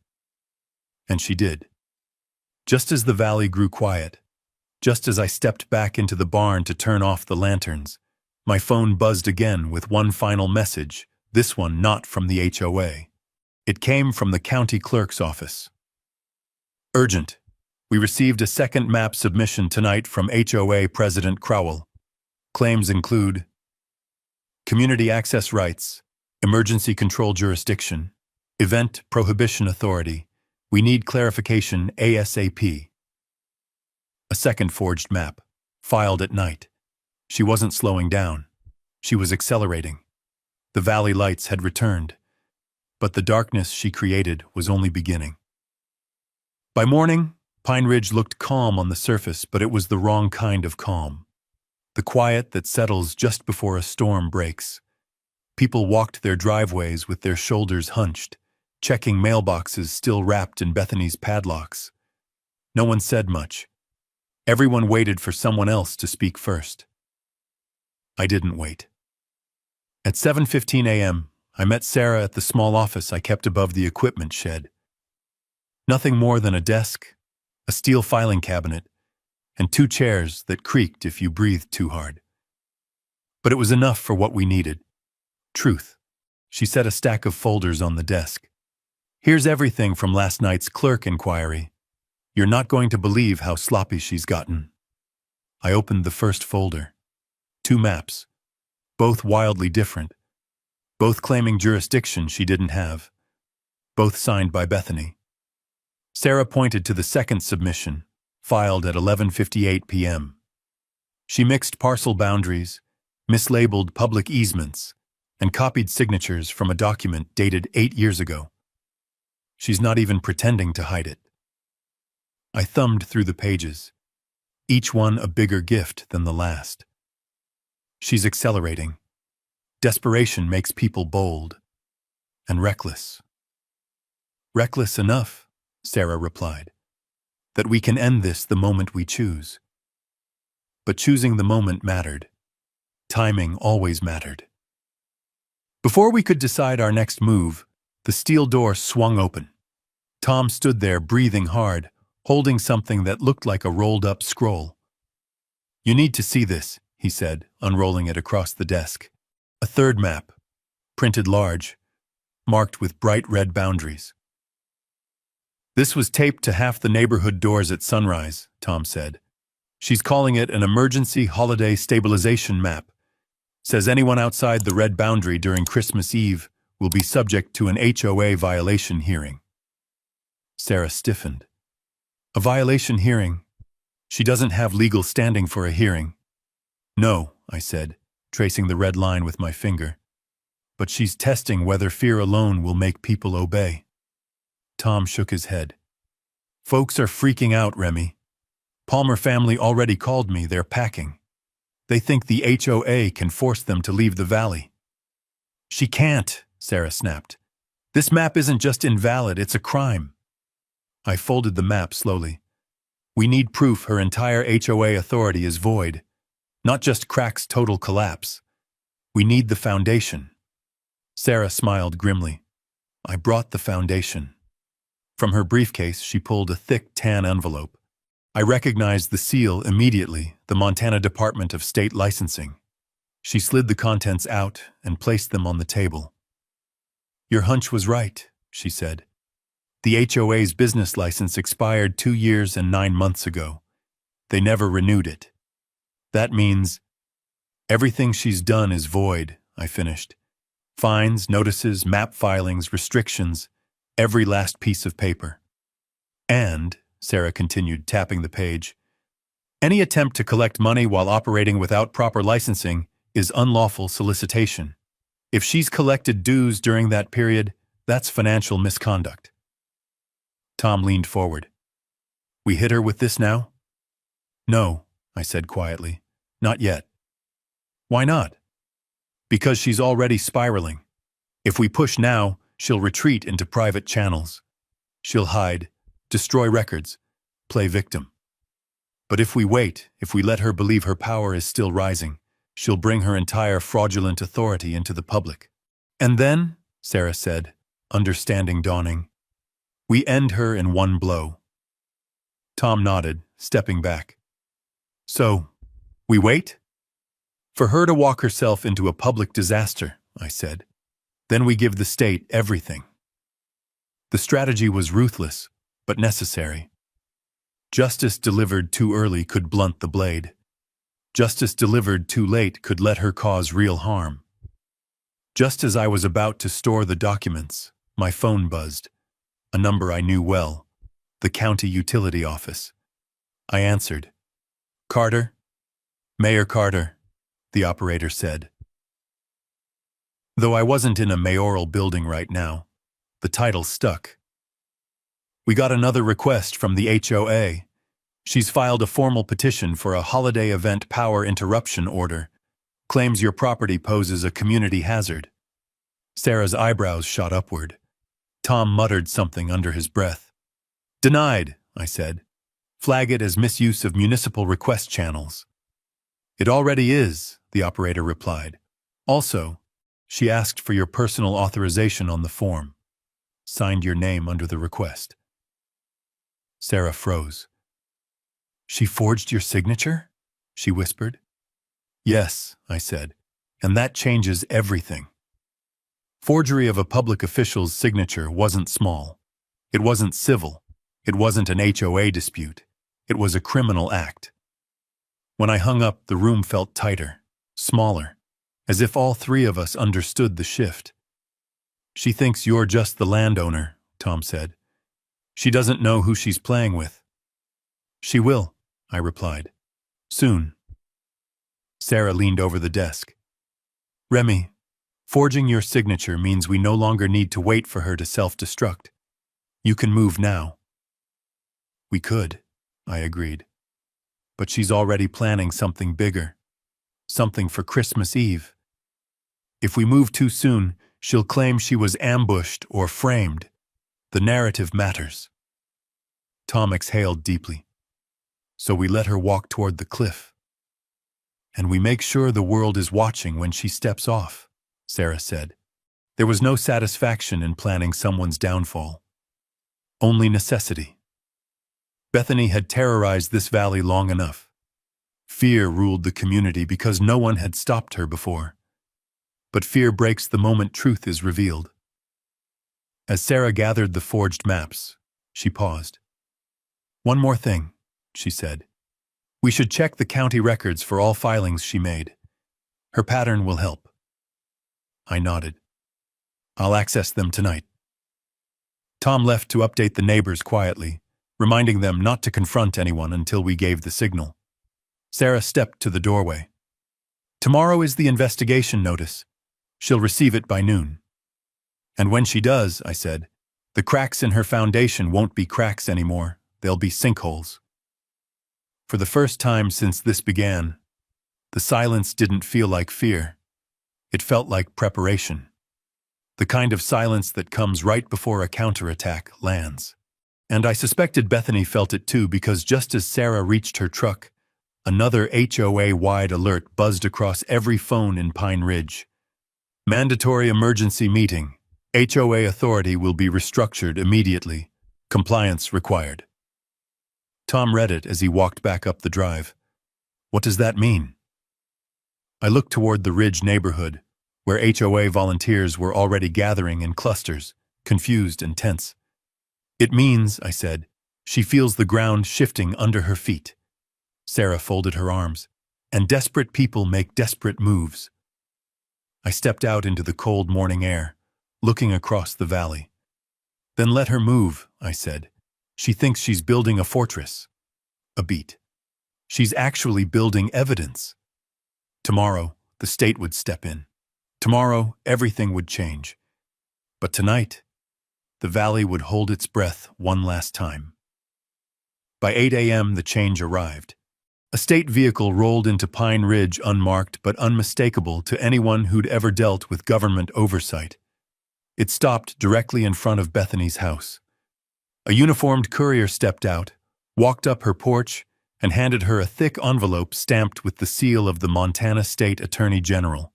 And she did. Just as the valley grew quiet, just as I stepped back into the barn to turn off the lanterns, my phone buzzed again with one final message, this one not from the HOA. It came from the county clerk's office. Urgent. We received a second map submission tonight from HOA President Crowell. Claims include community access rights, emergency control jurisdiction, event prohibition authority. We need clarification ASAP. A second forged map, filed at night. She wasn't slowing down. She was accelerating. The valley lights had returned, but the darkness she created was only beginning. By morning, Pine Ridge looked calm on the surface, but it was the wrong kind of calm. The quiet that settles just before a storm breaks. People walked their driveways with their shoulders hunched, checking mailboxes still wrapped in Bethany's padlocks. No one said much. Everyone waited for someone else to speak first. I didn't wait. At 7:15 a.m., I met Sarah at the small office I kept above the equipment shed. Nothing more than a desk, a steel filing cabinet, and 2 chairs that creaked if you breathed too hard. But it was enough for what we needed. Truth. She set a stack of folders on the desk. Here's everything from last night's clerk inquiry. You're not going to believe how sloppy she's gotten. I opened the first folder. 2 maps, both wildly different, both claiming jurisdiction she didn't have, both signed by Bethany. Sarah pointed to the second submission, filed at 11:58 p.m. She mixed parcel boundaries, mislabeled public easements, and copied signatures from a document dated 8 years ago. She's not even pretending to hide it. I thumbed through the pages, each one a bigger gift than the last. She's accelerating. Desperation makes people bold and reckless. Reckless enough, Sarah replied, that we can end this the moment we choose. But choosing the moment mattered. Timing always mattered. Before we could decide our next move, the steel door swung open. Tom stood there breathing hard, holding something that looked like a rolled-up scroll. You need to see this, he said, unrolling it across the desk. A third map, printed large, marked with bright red boundaries. This was taped to half the neighborhood doors at sunrise, Tom said. She's calling it an emergency holiday stabilization map. Says anyone outside the red boundary during Christmas Eve will be subject to an HOA violation hearing. Sarah stiffened. A violation hearing? She doesn't have legal standing for a hearing. No, I said, tracing the red line with my finger. But she's testing whether fear alone will make people obey. Tom shook his head. Folks are freaking out, Remy. Palmer family already called me, they're packing. They think the HOA can force them to leave the valley. She can't, Sarah snapped. This map isn't just invalid, it's a crime. I folded the map slowly. We need proof her entire HOA authority is void, not just Crack's total collapse. We need the foundation. Sarah smiled grimly. I brought the foundation. From her briefcase, she pulled a thick tan envelope. I recognized the seal immediately, the Montana Department of State Licensing. She slid the contents out and placed them on the table. Your hunch was right, she said. The HOA's business license expired 2 years and 9 months ago. They never renewed it. That means everything she's done is void, I finished. Fines, notices, map filings, restrictions, every last piece of paper. And, Sarah continued, tapping the page, any attempt to collect money while operating without proper licensing is unlawful solicitation. If she's collected dues during that period, that's financial misconduct. Tom leaned forward. We hit her with this now? No, I said quietly. Not yet. Why not? Because she's already spiraling. If we push now, she'll retreat into private channels. She'll hide, destroy records, play victim. But if we wait, if we let her believe her power is still rising, she'll bring her entire fraudulent authority into the public. And then, Sarah said, understanding dawning, we end her in one blow. Tom nodded, stepping back. So, we wait? For her to walk herself into a public disaster, I said. Then we give the state everything. The strategy was ruthless, but necessary. Justice delivered too early could blunt the blade. Justice delivered too late could let her cause real harm. Just as I was about to store the documents, my phone buzzed. A number I knew well, the county utility office. I answered. Carter? Mayor Carter, the operator said. Though I wasn't in a mayoral building right now, the title stuck. We got another request from the HOA. She's filed a formal petition for a holiday event power interruption order. Claims your property poses a community hazard. Sarah's eyebrows shot upward. Tom muttered something under his breath. Denied, I said. Flag it as misuse of municipal request channels. It already is, the operator replied. Also, she asked for your personal authorization on the form. Signed your name under the request. Sarah froze. She forged your signature? She whispered. Yes, I said, and that changes everything. Forgery of a public official's signature wasn't small. It wasn't civil. It wasn't an HOA dispute. It was a criminal act. When I hung up, the room felt tighter, smaller, as if all three of us understood the shift. She thinks you're just the landowner, Tom said. She doesn't know who she's playing with. She will, I replied. Soon. Sarah leaned over the desk. Remy, forging your signature means we no longer need to wait for her to self-destruct. You can move now. We could, I agreed. But she's already planning something bigger. Something for Christmas Eve. If we move too soon, she'll claim she was ambushed or framed. The narrative matters. Tom exhaled deeply. So we let her walk toward the cliff. And we make sure the world is watching when she steps off, Sarah said. There was no satisfaction in planning someone's downfall. Only necessity. Bethany had terrorized this valley long enough. Fear ruled the community because no one had stopped her before. But fear breaks the moment truth is revealed. As Sarah gathered the forged maps, she paused. "One more thing," she said. "We should check the county records for all filings she made. Her pattern will help." I nodded. "I'll access them tonight." Tom left to update the neighbors quietly, reminding them not to confront anyone until we gave the signal. Sarah stepped to the doorway. "Tomorrow is the investigation notice. She'll receive it by noon." "And when she does," I said, "the cracks in her foundation won't be cracks anymore. They'll be sinkholes." For the first time since this began, the silence didn't feel like fear. It felt like preparation. The kind of silence that comes right before a counterattack lands. And I suspected Bethany felt it too, because just as Sarah reached her truck, another HOA-wide alert buzzed across every phone in Pine Ridge. "Mandatory emergency meeting. HOA authority will be restructured immediately. Compliance required." Tom read it as he walked back up the drive. "What does that mean?" I looked toward the Ridge neighborhood, where HOA volunteers were already gathering in clusters, confused and tense. "It means," I said, "she feels the ground shifting under her feet." Sarah folded her arms. "And desperate people make desperate moves." I stepped out into the cold morning air, looking across the valley. "Then let her move," I said. "She thinks she's building a fortress." A beat. "She's actually building evidence." Tomorrow, the state would step in. Tomorrow, everything would change. But tonight, the valley would hold its breath one last time. By 8 a.m., the change arrived. A state vehicle rolled into Pine Ridge unmarked but unmistakable to anyone who'd ever dealt with government oversight. It stopped directly in front of Bethany's house. A uniformed courier stepped out, walked up her porch, and handed her a thick envelope stamped with the seal of the Montana State Attorney General.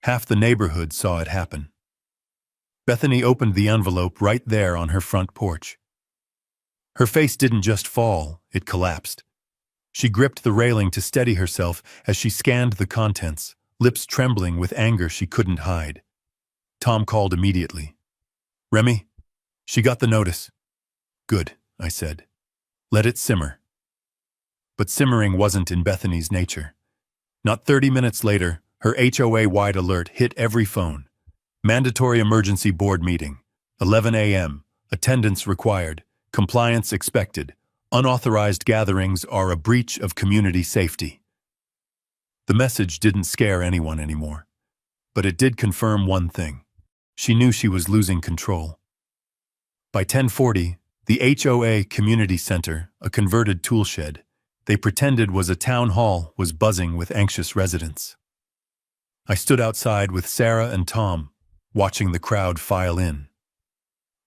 Half the neighborhood saw it happen. Bethany opened the envelope right there on her front porch. Her face didn't just fall, it collapsed. She gripped the railing to steady herself as she scanned the contents, lips trembling with anger she couldn't hide. Tom called immediately. "Remy, she got the notice." "Good," I said. "Let it simmer." But simmering wasn't in Bethany's nature. Not 30 minutes later, her HOA-wide alert hit every phone. "Mandatory emergency board meeting. 11 a.m. Attendance required. Compliance expected. Unauthorized gatherings are a breach of community safety." The message didn't scare anyone anymore. But it did confirm one thing. She knew she was losing control. By 10:40, the HOA Community Center, a converted toolshed they pretended was a town hall, was buzzing with anxious residents. I stood outside with Sarah and Tom, watching the crowd file in.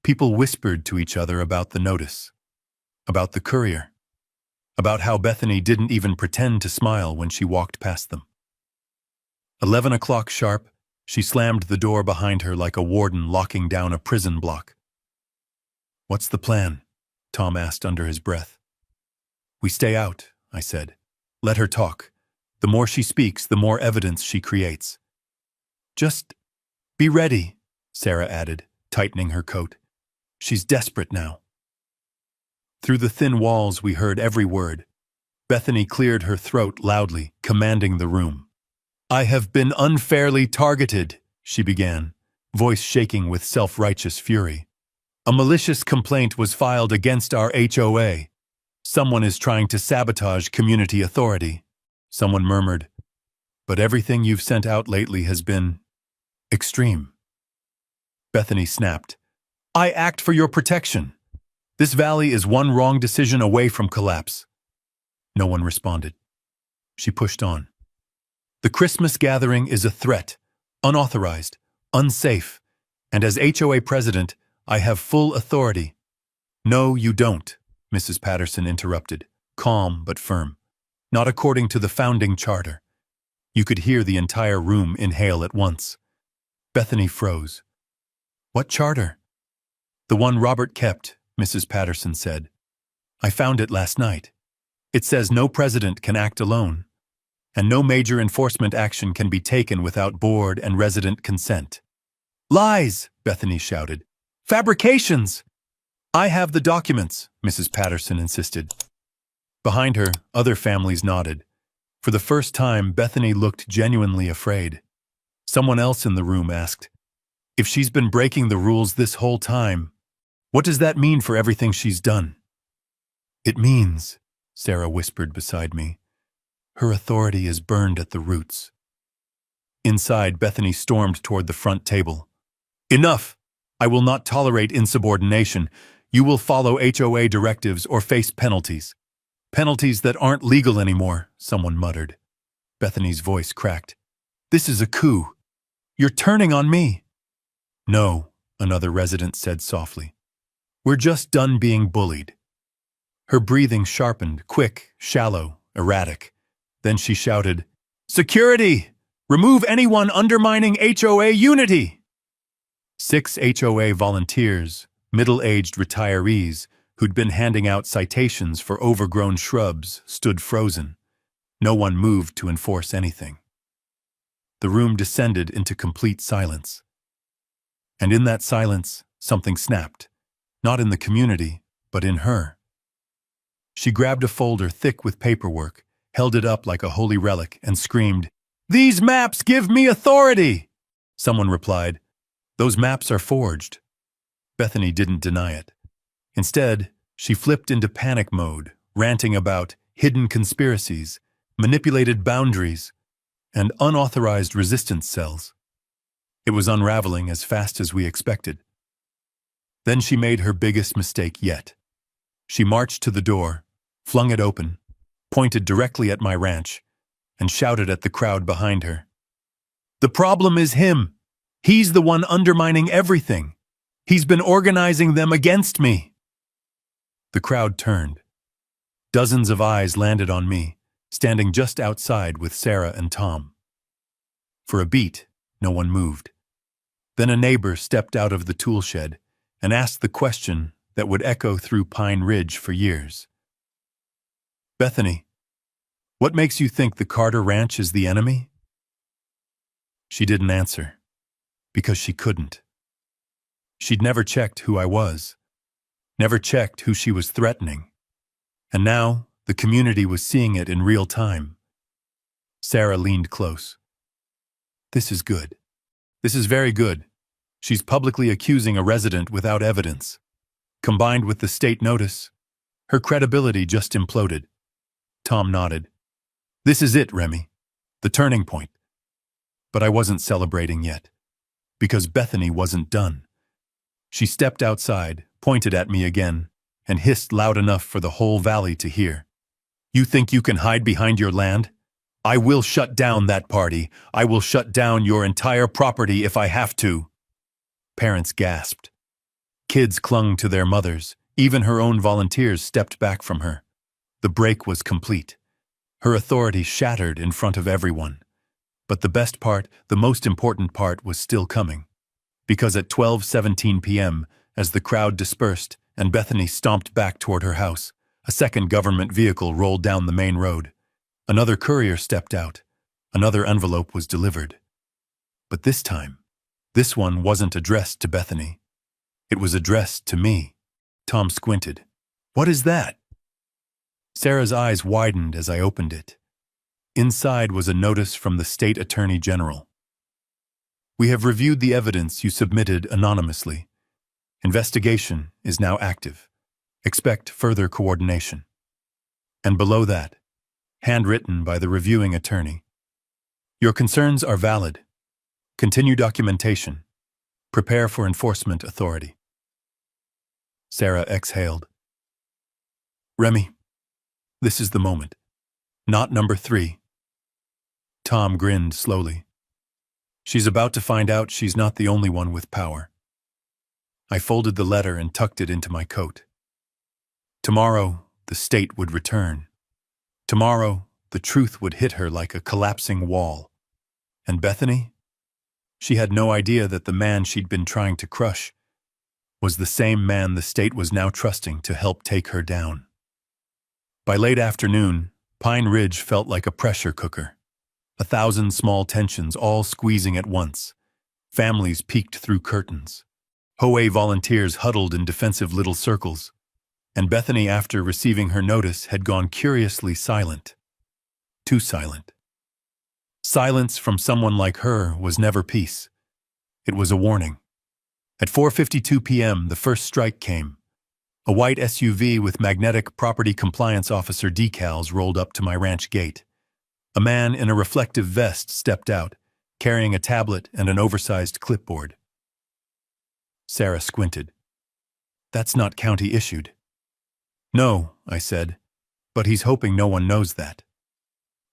People whispered to each other about the notice, about the courier, about how Bethany didn't even pretend to smile when she walked past them. 11 o'clock sharp, she slammed the door behind her like a warden locking down a prison block. "What's the plan?" Tom asked under his breath. "We stay out," I said. "Let her talk. The more she speaks, the more evidence she creates." "Just be ready," Sarah added, tightening her coat. "She's desperate now." Through the thin walls, we heard every word. Bethany cleared her throat loudly, commanding the room. "I have been unfairly targeted," she began, voice shaking with self-righteous fury. "A malicious complaint was filed against our HOA. Someone is trying to sabotage community authority." Someone murmured, "But everything you've sent out lately has been extreme." Bethany snapped, "I act for your protection. This valley is one wrong decision away from collapse." No one responded. She pushed on. "The Christmas gathering is a threat, unauthorized, unsafe, and as HOA president, I have full authority." "No, you don't," Mrs. Patterson interrupted, calm but firm. "Not according to the founding charter." You could hear the entire room inhale at once. Bethany froze. "What charter?" "The one Robert kept," Mrs. Patterson said. "I found it last night. It says no president can act alone, and no major enforcement action can be taken without board and resident consent." "Lies!" Bethany shouted. Fabrications! I have the documents, Mrs. Patterson insisted. Behind her, other families nodded. For the first time, Bethany looked genuinely afraid. Someone else in the room asked, "If she's been breaking the rules this whole time, what does that mean for everything she's done?" "It means," Sarah whispered beside me, "her authority is burned at the roots." Inside, Bethany stormed toward the front table. "Enough! I will not tolerate insubordination. You will follow HOA directives or face penalties. Penalties that aren't legal anymore," someone muttered. Bethany's voice cracked. "This is a coup. You're turning on me." "No," another resident said softly. "We're just done being bullied." Her breathing sharpened, quick, shallow, erratic. Then she shouted, "Security! Remove anyone undermining HOA unity!" 6 HOA volunteers, middle-aged retirees, who'd been handing out citations for overgrown shrubs, stood frozen. No one moved to enforce anything. The room descended into complete silence. And in that silence, something snapped. Not in the community, but in her. She grabbed a folder thick with paperwork, held it up like a holy relic, and screamed, "These maps give me authority!" Someone replied, "Those maps are forged." Bethany didn't deny it. Instead, she flipped into panic mode, ranting about hidden conspiracies, manipulated boundaries, and unauthorized resistance cells. It was unraveling as fast as we expected. Then she made her biggest mistake yet. She marched to the door, flung it open, pointed directly at my ranch, and shouted at the crowd behind her. "The problem is him. He's the one undermining everything. He's been organizing them against me." The crowd turned. Dozens of eyes landed on me, standing just outside with Sarah and Tom. For a beat, no one moved. Then a neighbor stepped out of the tool shed and asked the question that would echo through Pine Ridge for years. "Bethany, what makes you think the Carter Ranch is the enemy?" She didn't answer, because she couldn't. She'd never checked who I was, never checked who she was threatening. And now, the community was seeing it in real time. Sarah leaned close. "This is good. This is very good. She's publicly accusing a resident without evidence. Combined with the state notice, her credibility just imploded." Tom nodded. "This is it, Remy. The turning point." But I wasn't celebrating yet, because Bethany wasn't done. She stepped outside, pointed at me again, and hissed loud enough for the whole valley to hear. "You think you can hide behind your land? I will shut down that party. I will shut down your entire property if I have to." Parents gasped. Kids clung to their mothers. Even her own volunteers stepped back from her. The break was complete. Her authority shattered in front of everyone. But the best part, the most important part, was still coming. Because at 12:17 p.m., as the crowd dispersed and Bethany stomped back toward her house, a second government vehicle rolled down the main road. Another courier stepped out. Another envelope was delivered. But this time, this one wasn't addressed to Bethany. It was addressed to me. Tom squinted. "What is that?" Sarah's eyes widened as I opened it. Inside was a notice from the State Attorney General. "We have reviewed the evidence you submitted anonymously. Investigation is now active. Expect further coordination." And below that, handwritten by the reviewing attorney, "Your concerns are valid. Continue documentation. Prepare for enforcement authority." Sarah exhaled. "Remy, this is the moment. Not number 3. Tom grinned slowly. "She's about to find out she's not the only one with power." I folded the letter and tucked it into my coat. Tomorrow, the state would return. Tomorrow, the truth would hit her like a collapsing wall. And Bethany? She had no idea that the man she'd been trying to crush was the same man the state was now trusting to help take her down. By late afternoon, Pine Ridge felt like a pressure cooker. 1,000 small tensions all squeezing at once. Families peeked through curtains. HOA volunteers huddled in defensive little circles, and Bethany, after receiving her notice, had gone curiously silent. Too silent. Silence from someone like her was never peace. It was a warning. At 4:52 p.m., the first strike came. A white SUV with magnetic property compliance officer decals rolled up to my ranch gate. A man in a reflective vest stepped out, carrying a tablet and an oversized clipboard. Sarah squinted. "That's not county-issued." "No," I said, "but he's hoping no one knows that."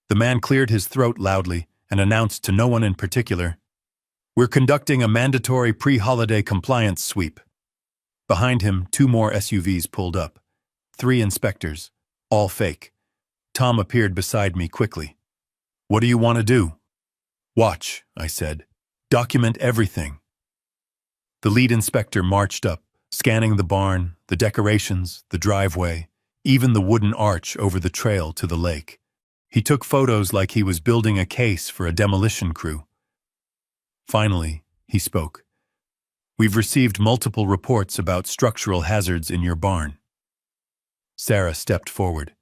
The man cleared his throat loudly and announced to no one in particular, "We're conducting a mandatory pre-holiday compliance sweep." Behind him, 2 more SUVs pulled up. 3 inspectors, all fake. Tom appeared beside me quickly. "What do you want to do?" "Watch," I said. "Document everything." The lead inspector marched up, scanning the barn, the decorations, the driveway, even the wooden arch over the trail to the lake. He took photos like he was building a case for a demolition crew. Finally, he spoke. "We've received multiple reports about structural hazards in your barn." Sarah stepped forward.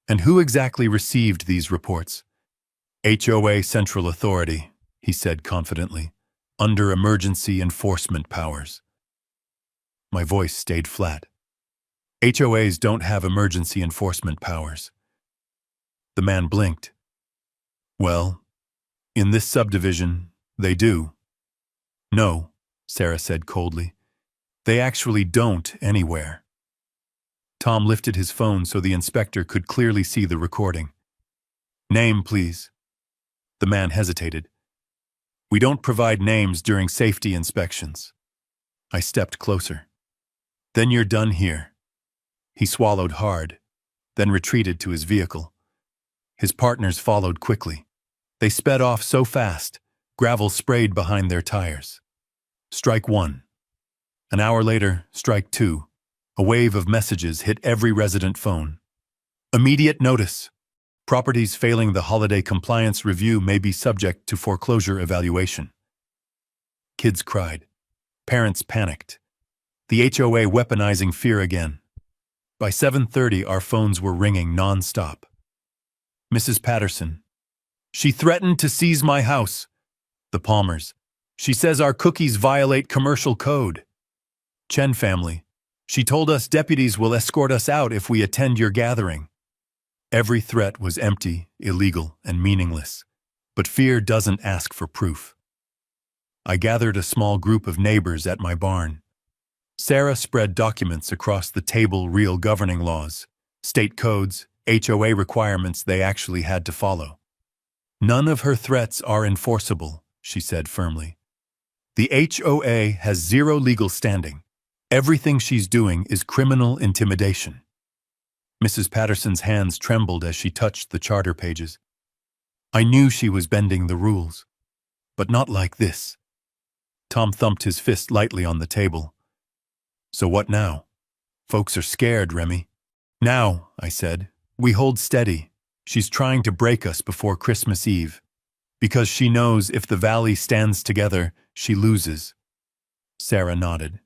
"And who exactly received these reports?" "HOA Central Authority," he said confidently, "under emergency enforcement powers." My voice stayed flat. HOAs don't have emergency enforcement powers. The man blinked. "Well, in this subdivision, they do." "No," Sarah said coldly. "They actually don't anywhere." Tom lifted his phone so the inspector could clearly see the recording. "Name, please." The man hesitated. "We don't provide names during safety inspections." I stepped closer. "Then you're done here." He swallowed hard, then retreated to his vehicle. His partners followed quickly. They sped off so fast, gravel sprayed behind their tires. Strike 1. An hour later, strike 2. A wave of messages hit every resident phone. "Immediate notice. Properties failing the holiday compliance review may be subject to foreclosure evaluation." Kids cried. Parents panicked. The HOA weaponizing fear again. By 7:30, our phones were ringing non-stop. "Mrs. Patterson. She threatened to seize my house." The Palmers. "She says our cookies violate commercial code." Chen family. "She told us deputies will escort us out if we attend your gathering." Every threat was empty, illegal, and meaningless. But fear doesn't ask for proof. I gathered a small group of neighbors at my barn. Sarah spread documents across the table: real governing laws, state codes, HOA requirements they actually had to follow. "None of her threats are enforceable," she said firmly. "The HOA has zero legal standing. Everything she's doing is criminal intimidation." Mrs. Patterson's hands trembled as she touched the charter pages. I knew she was bending the rules, but not like this. Tom thumped his fist lightly on the table. "So what now? Folks are scared, Remy." "Now," I said, "we hold steady. She's trying to break us before Christmas Eve, because she knows if the valley stands together, she loses." Sarah nodded.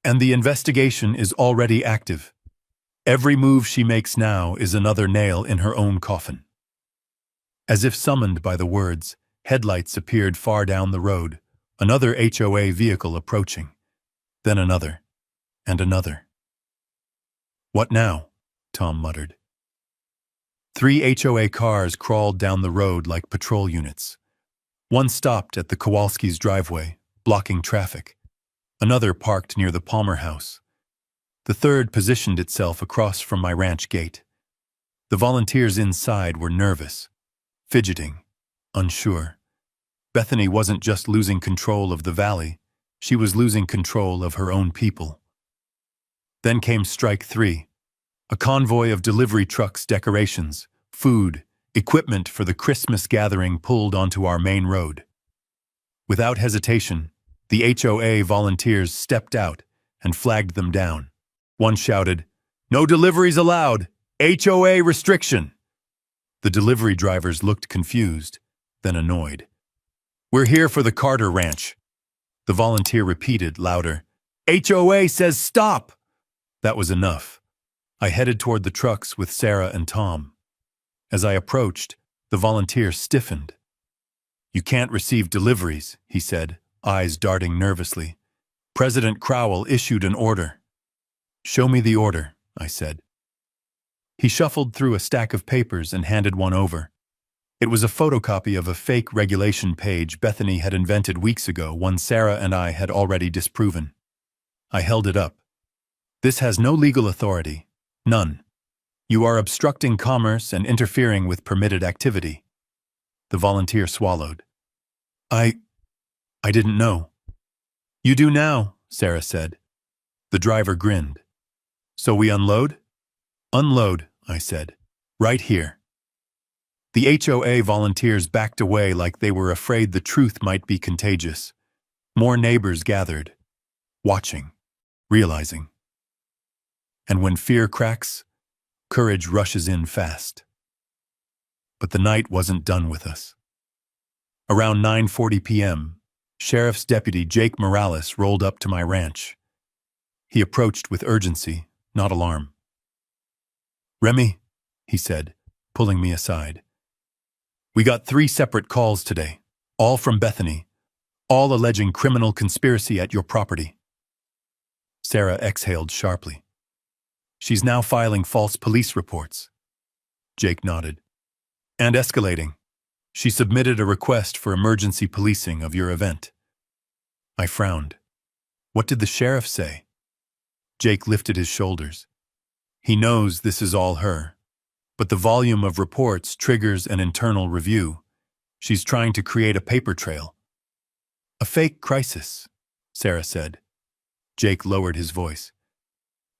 "And the investigation is already active. Every move she makes now is another nail in her own coffin." As if summoned by the words, headlights appeared far down the road, another HOA vehicle approaching, then another, and another. "What now?" Tom muttered. 3 HOA cars crawled down the road like patrol units. One stopped at the Kowalski's driveway, blocking traffic. Another parked near the Palmer house. The third positioned itself across from my ranch gate. The volunteers inside were nervous, fidgeting, unsure. Bethany wasn't just losing control of the valley, she was losing control of her own people. Then came strike 3. A convoy of delivery trucks, decorations, food, equipment for the Christmas gathering pulled onto our main road. Without hesitation, the HOA volunteers stepped out and flagged them down. One shouted, "No deliveries allowed! HOA restriction!" The delivery drivers looked confused, then annoyed. "We're here for the Carter Ranch." The volunteer repeated, louder, HOA says stop! That was enough. I headed toward the trucks with Sarah and Tom. As I approached, the volunteer stiffened. You can't receive deliveries, he said, eyes darting nervously. President Crowell issued an order. Show me the order, I said. He shuffled through a stack of papers and handed one over. It was a photocopy of a fake regulation page Bethany had invented weeks ago, one Sarah and I had already disproven. I held it up. This has no legal authority. None. You are obstructing commerce and interfering with permitted activity. The volunteer swallowed. I didn't know. You do now, Sarah said. The driver grinned. So we unload? Unload, I said. Right here. The HOA volunteers backed away like they were afraid the truth might be contagious. More neighbors gathered, watching, realizing. And when fear cracks, courage rushes in fast. But the night wasn't done with us. Around 9:40 p.m., Sheriff's Deputy Jake Morales rolled up to my ranch. He approached with urgency, not alarm. Remy, he said, pulling me aside. We got 3 separate calls today, all from Bethany, all alleging criminal conspiracy at your property. Sarah exhaled sharply. She's now filing false police reports. Jake nodded. And escalating. She submitted a request for emergency policing of your event. I frowned. What did the sheriff say? Jake lifted his shoulders. He knows this is all her, but the volume of reports triggers an internal review. She's trying to create a paper trail. A fake crisis, Sarah said. Jake lowered his voice.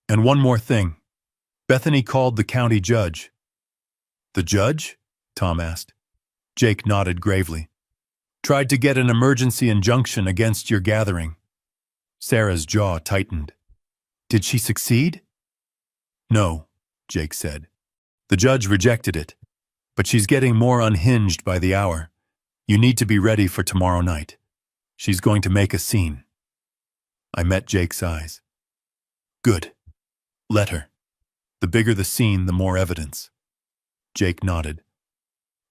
And one more thing. Bethany called the county judge. The judge? Tom asked. Jake nodded gravely. Tried to get an emergency injunction against your gathering. Sarah's jaw tightened. Did she succeed? No, Jake said. The judge rejected it, but she's getting more unhinged by the hour. You need to be ready for tomorrow night. She's going to make a scene. I met Jake's eyes. Good. Let her. The bigger the scene, the more evidence. Jake nodded.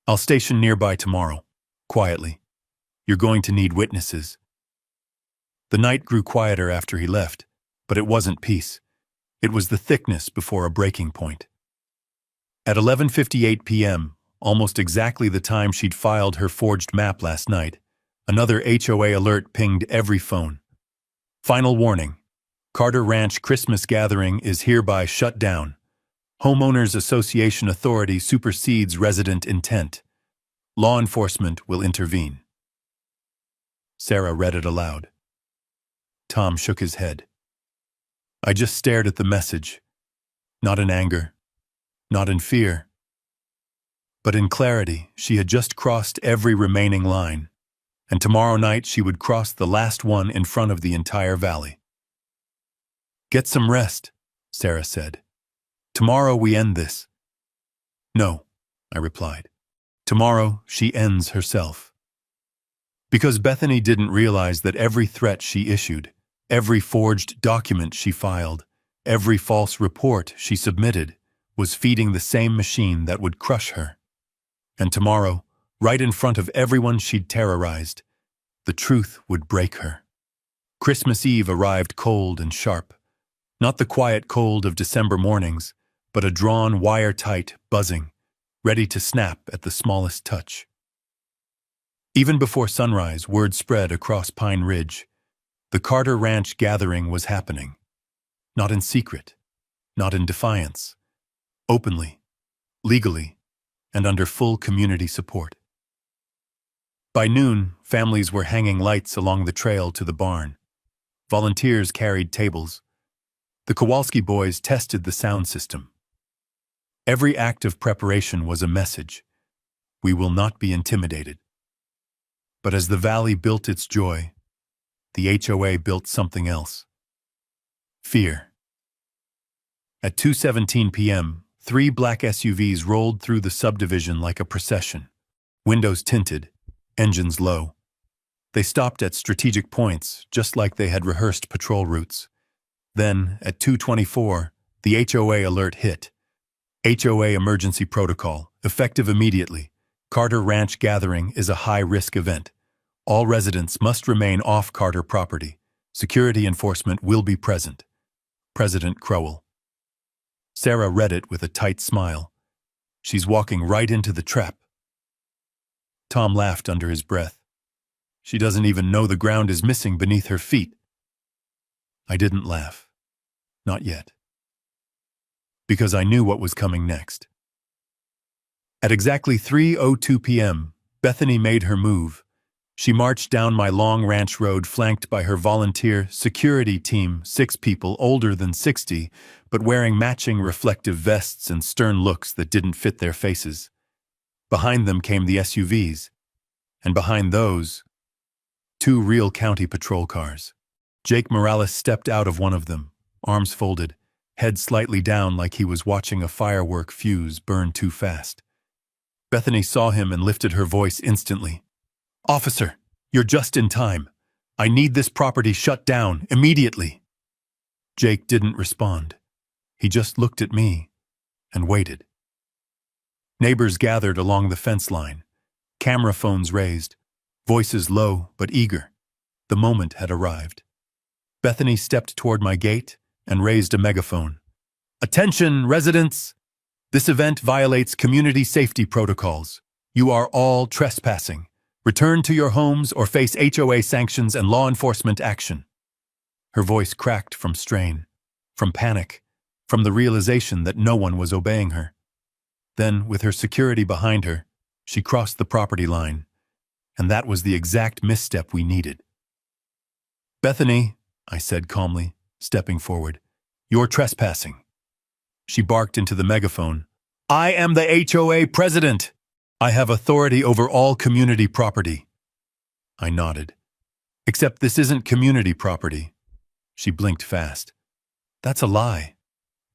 I'll station nearby tomorrow, quietly. You're going to need witnesses. The night grew quieter after he left, but it wasn't peace. It was the thickness before a breaking point. At 11:58 p.m., almost exactly the time she'd filed her forged map last night, another HOA alert pinged every phone. Final warning. Carter Ranch Christmas gathering is hereby shut down. Homeowners Association authority supersedes resident intent. Law enforcement will intervene. Sarah read it aloud. Tom shook his head. I just stared at the message, not in anger, not in fear, but in clarity. She had just crossed every remaining line, and tomorrow night she would cross the last one in front of the entire valley. Get some rest, Sarah said. Tomorrow we end this. No, I replied. Tomorrow she ends herself. Because Bethany didn't realize that every threat she issued, every forged document she filed, every false report she submitted was feeding the same machine that would crush her. And tomorrow, right in front of everyone she'd terrorized, the truth would break her. Christmas Eve arrived cold and sharp. Not the quiet cold of December mornings, but a drawn, wire-tight buzzing, ready to snap at the smallest touch. Even before sunrise, word spread across Pine Ridge. The Carter Ranch gathering was happening. Not in secret, not in defiance. Openly, legally, and under full community support. By noon, families were hanging lights along the trail to the barn. Volunteers carried tables. The Kowalski boys tested the sound system. Every act of preparation was a message. We will not be intimidated. But as the valley built its joy, the HOA built something else. Fear. At 2:17 p.m., 3 black SUVs rolled through the subdivision like a procession. Windows tinted, engines low. They stopped at strategic points, just like they had rehearsed patrol routes. Then, at 2:24, the HOA alert hit. HOA emergency protocol, effective immediately. Carter Ranch gathering is a high-risk event. All residents must remain off Carter property. Security enforcement will be present. President Crowell. Sarah read it with a tight smile. She's walking right into the trap. Tom laughed under his breath. She doesn't even know the ground is missing beneath her feet. I didn't laugh. Not yet. Because I knew what was coming next. At exactly 3:02 p.m., Bethany made her move. She marched down my long ranch road flanked by her volunteer security team, 6 people older than 60, but wearing matching reflective vests and stern looks that didn't fit their faces. Behind them came the SUVs, and behind those, 2 real county patrol cars. Jake Morales stepped out of one of them, arms folded, head slightly down like he was watching a firework fuse burn too fast. Bethany saw him and lifted her voice instantly. "Officer, you're just in time. I need this property shut down, immediately." Jake didn't respond. He just looked at me and waited. Neighbors gathered along the fence line, camera phones raised, voices low but eager. The moment had arrived. Bethany stepped toward my gate and raised a megaphone. "Attention, residents! This event violates community safety protocols. You are all trespassing. Return to your homes or face HOA sanctions and law enforcement action." Her voice cracked from strain, from panic, from the realization that no one was obeying her. Then, with her security behind her, she crossed the property line, and that was the exact misstep we needed. "Bethany," I said calmly, stepping forward, "you're trespassing." She barked into the megaphone, "I am the HOA president! I have authority over all community property." I nodded. "Except this isn't community property." She blinked fast. "That's a lie.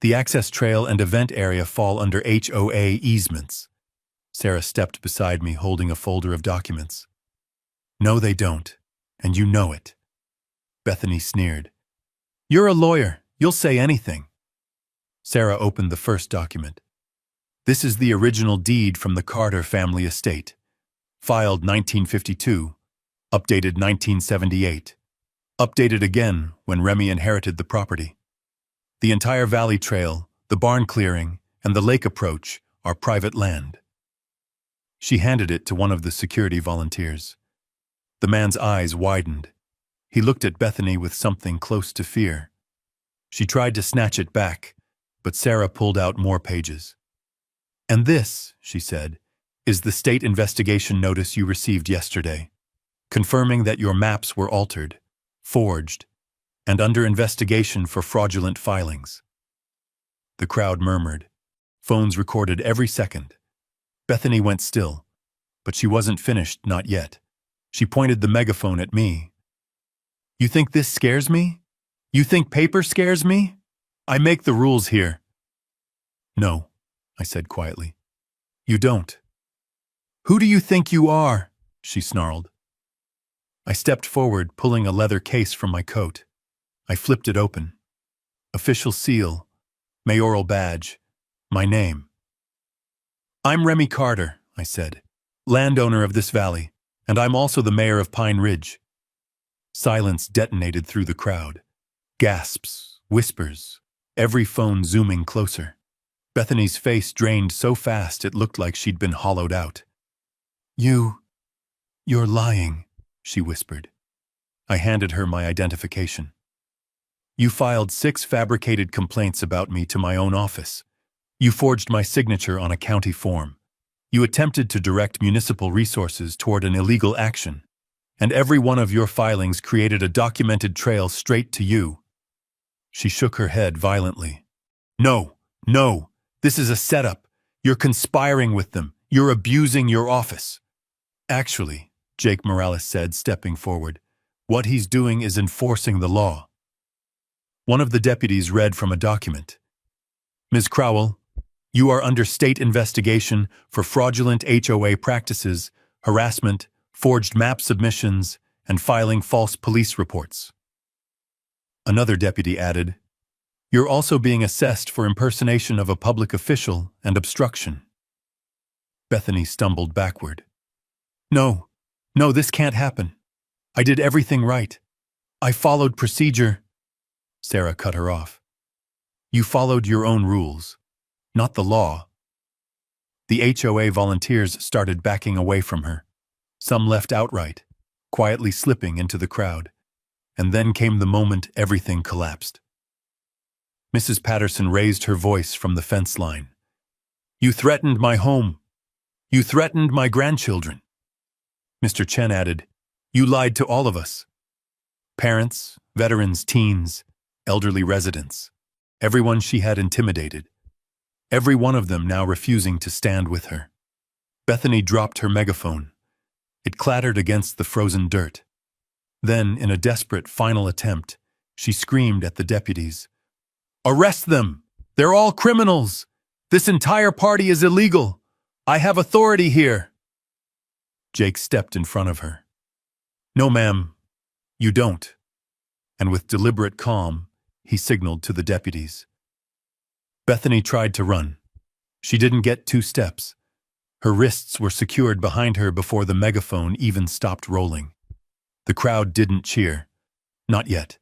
The access trail and event area fall under HOA easements." Sarah stepped beside me holding a folder of documents. "No, they don't, and you know it." Bethany sneered. "You're a lawyer. You'll say anything." Sarah opened the first document. "This is the original deed from the Carter family estate. Filed 1952, updated 1978, updated again when Remy inherited the property. The entire valley trail, the barn clearing, and the lake approach are private land." She handed it to one of the security volunteers. The man's eyes widened. He looked at Bethany with something close to fear. She tried to snatch it back, but Sarah pulled out more pages. "And this," she said, "is the state investigation notice you received yesterday, confirming that your maps were altered, forged, and under investigation for fraudulent filings." The crowd murmured. Phones recorded every second. Bethany went still, but she wasn't finished, not yet. She pointed the megaphone at me. "You think this scares me? You think paper scares me? I make the rules here." "No," I said quietly. "You don't." "Who do you think you are?" she snarled. I stepped forward, pulling a leather case from my coat. I flipped it open. Official seal, mayoral badge, my name. "I'm Remy Carter," I said, "landowner of this valley, and I'm also the mayor of Pine Ridge." Silence detonated through the crowd. Gasps, whispers, every phone zooming closer. Bethany's face drained so fast it looked like she'd been hollowed out. You're lying," she whispered. I handed her my identification. "You filed 6 fabricated complaints about me to my own office. You forged my signature on a county form. You attempted to direct municipal resources toward an illegal action. And every one of your filings created a documented trail straight to you." She shook her head violently. No, this is a setup. You're conspiring with them. You're abusing your office." "Actually," Jake Morales said, stepping forward, "what he's doing is enforcing the law." One of the deputies read from a document. "Ms. Crowell, you are under state investigation for fraudulent HOA practices, harassment, forged map submissions, and filing false police reports. Another deputy added, "You're also being assessed for impersonation of a public official and obstruction." Bethany stumbled backward. No, this can't happen. I did everything right. I followed procedure." Sarah cut her off. "You followed your own rules, not the law." The HOA volunteers started backing away from her. Some left outright, quietly slipping into the crowd. And then came the moment everything collapsed. Mrs. Patterson raised her voice from the fence line. "You threatened my home. You threatened my grandchildren." Mr. Chen added, "You lied to all of us. Parents, veterans, teens, elderly residents, everyone she had intimidated. Every one of them now refusing to stand with her." Bethany dropped her megaphone. It clattered against the frozen dirt. Then, in a desperate final attempt, she screamed at the deputies, "Arrest them! They're all criminals! This entire party is illegal! I have authority here!" Jake stepped in front of her. "No, ma'am, you don't." And with deliberate calm, he signaled to the deputies. Bethany tried to run. She didn't get 2 steps. Her wrists were secured behind her before the megaphone even stopped rolling. The crowd didn't cheer. Not yet.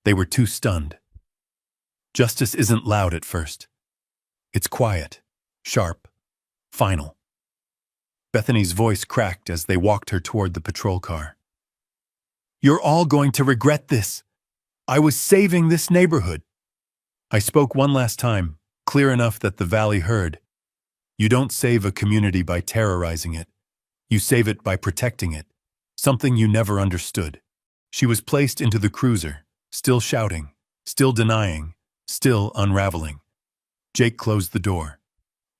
They were too stunned. Justice isn't loud at first. It's quiet, sharp, final. Bethany's voice cracked as they walked her toward the patrol car. "You're all going to regret this. I was saving this neighborhood." I spoke one last time, clear enough that the valley heard. You don't save a community by terrorizing it. You save it by protecting it. Something you never understood. She was placed into the cruiser, still shouting, still denying, still unraveling. Jake closed the door.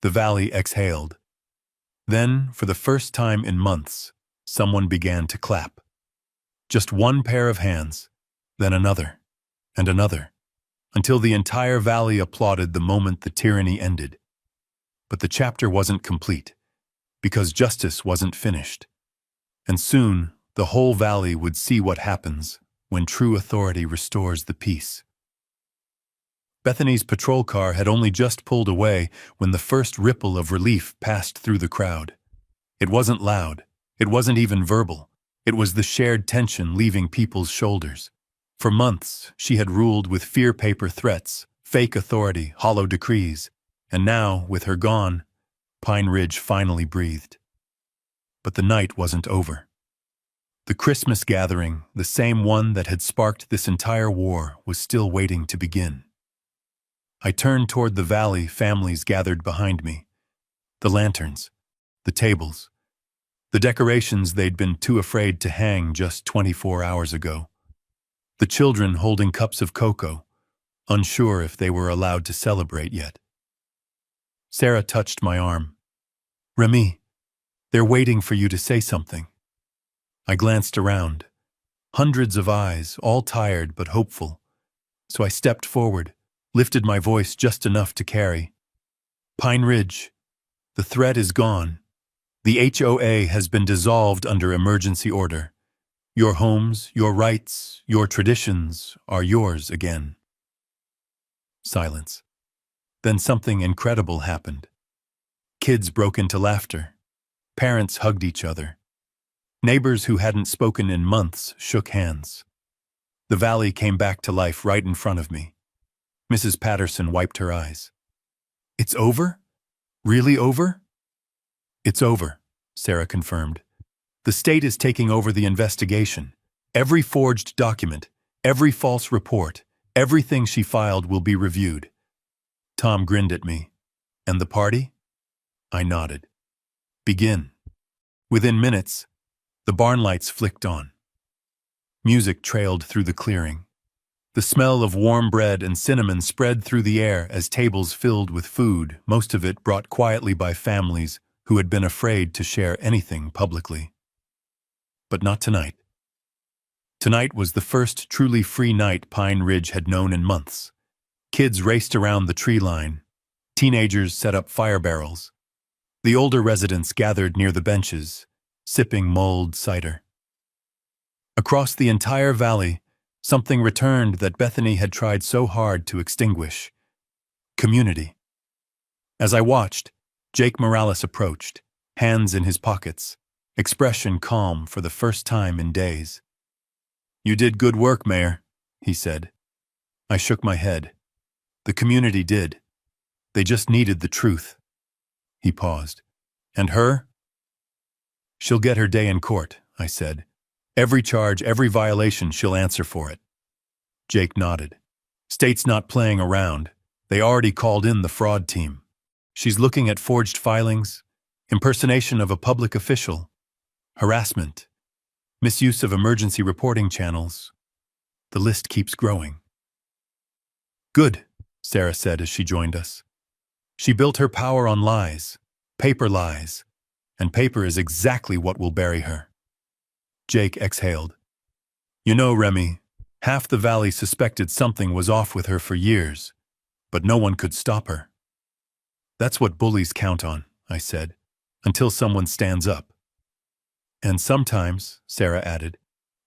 The valley exhaled. Then, for the first time in months, someone began to clap. Just one pair of hands, then another, and another, until the entire valley applauded the moment the tyranny ended. But the chapter wasn't complete, because justice wasn't finished. And soon, the whole valley would see what happens when true authority restores the peace. Bethany's patrol car had only just pulled away when the first ripple of relief passed through the crowd. It wasn't loud. It wasn't even verbal. It was the shared tension leaving people's shoulders. For months, she had ruled with fear-paper threats, fake authority, hollow decrees. And now, with her gone, Pine Ridge finally breathed. But the night wasn't over. The Christmas gathering, the same one that had sparked this entire war, was still waiting to begin. I turned toward the valley families gathered behind me. The lanterns, the tables, the decorations they'd been too afraid to hang just 24 hours ago. The children holding cups of cocoa, unsure if they were allowed to celebrate yet. Sarah touched my arm. "Remy, they're waiting for you to say something." I glanced around. Hundreds of eyes, all tired but hopeful. So I stepped forward, lifted my voice just enough to carry. "Pine Ridge, the threat is gone. The HOA has been dissolved under emergency order. Your homes, your rights, your traditions are yours again." Silence. Then something incredible happened. Kids broke into laughter. Parents hugged each other. Neighbors who hadn't spoken in months shook hands. The valley came back to life right in front of me. Mrs. Patterson wiped her eyes. "It's over? Really over?" "It's over," Sarah confirmed. "The state is taking over the investigation. Every forged document, every false report, everything she filed will be reviewed." Tom grinned at me. "And the party?" I nodded. "Begin." Within minutes, the barn lights flicked on. Music trailed through the clearing. The smell of warm bread and cinnamon spread through the air as tables filled with food, most of it brought quietly by families who had been afraid to share anything publicly. But not tonight. Tonight was the first truly free night Pine Ridge had known in months. Kids raced around the tree line. Teenagers set up fire barrels. The older residents gathered near the benches, sipping mulled cider. Across the entire valley, something returned that Bethany had tried so hard to extinguish: community. As I watched, Jake Morales approached, hands in his pockets, expression calm for the first time in days. "You did good work, Mayor," he said. I shook my head. The community did. They just needed the truth. He paused. "And her?" "She'll get her day in court," I said. "Every charge, every violation, she'll answer for it." Jake nodded. "State's not playing around. They already called in the fraud team. She's looking at forged filings, impersonation of a public official, harassment, misuse of emergency reporting channels. The list keeps growing." "Good," Sarah said as she joined us. "She built her power on lies, paper lies, and paper is exactly what will bury her." Jake exhaled. "You know, Remy, half the valley suspected something was off with her for years, but no one could stop her." "That's what bullies count on," I said, "until someone stands up." "And sometimes," Sarah added,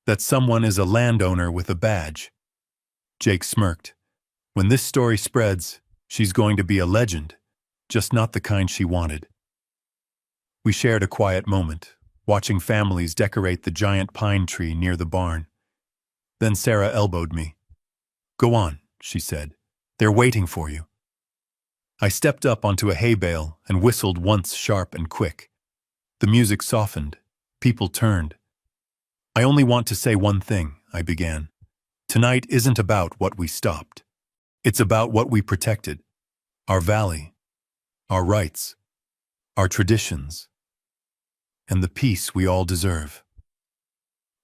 "that someone is a landowner with a badge." Jake smirked. "When this story spreads, she's going to be a legend, just not the kind she wanted." We shared a quiet moment, watching families decorate the giant pine tree near the barn. Then Sarah elbowed me. "Go on," she said. "They're waiting for you." I stepped up onto a hay bale and whistled once sharp and quick. The music softened. People turned. "I only want to say one thing," I began. "Tonight isn't about what we stopped. It's about what we protected. Our valley, our rights, our traditions, and the peace we all deserve."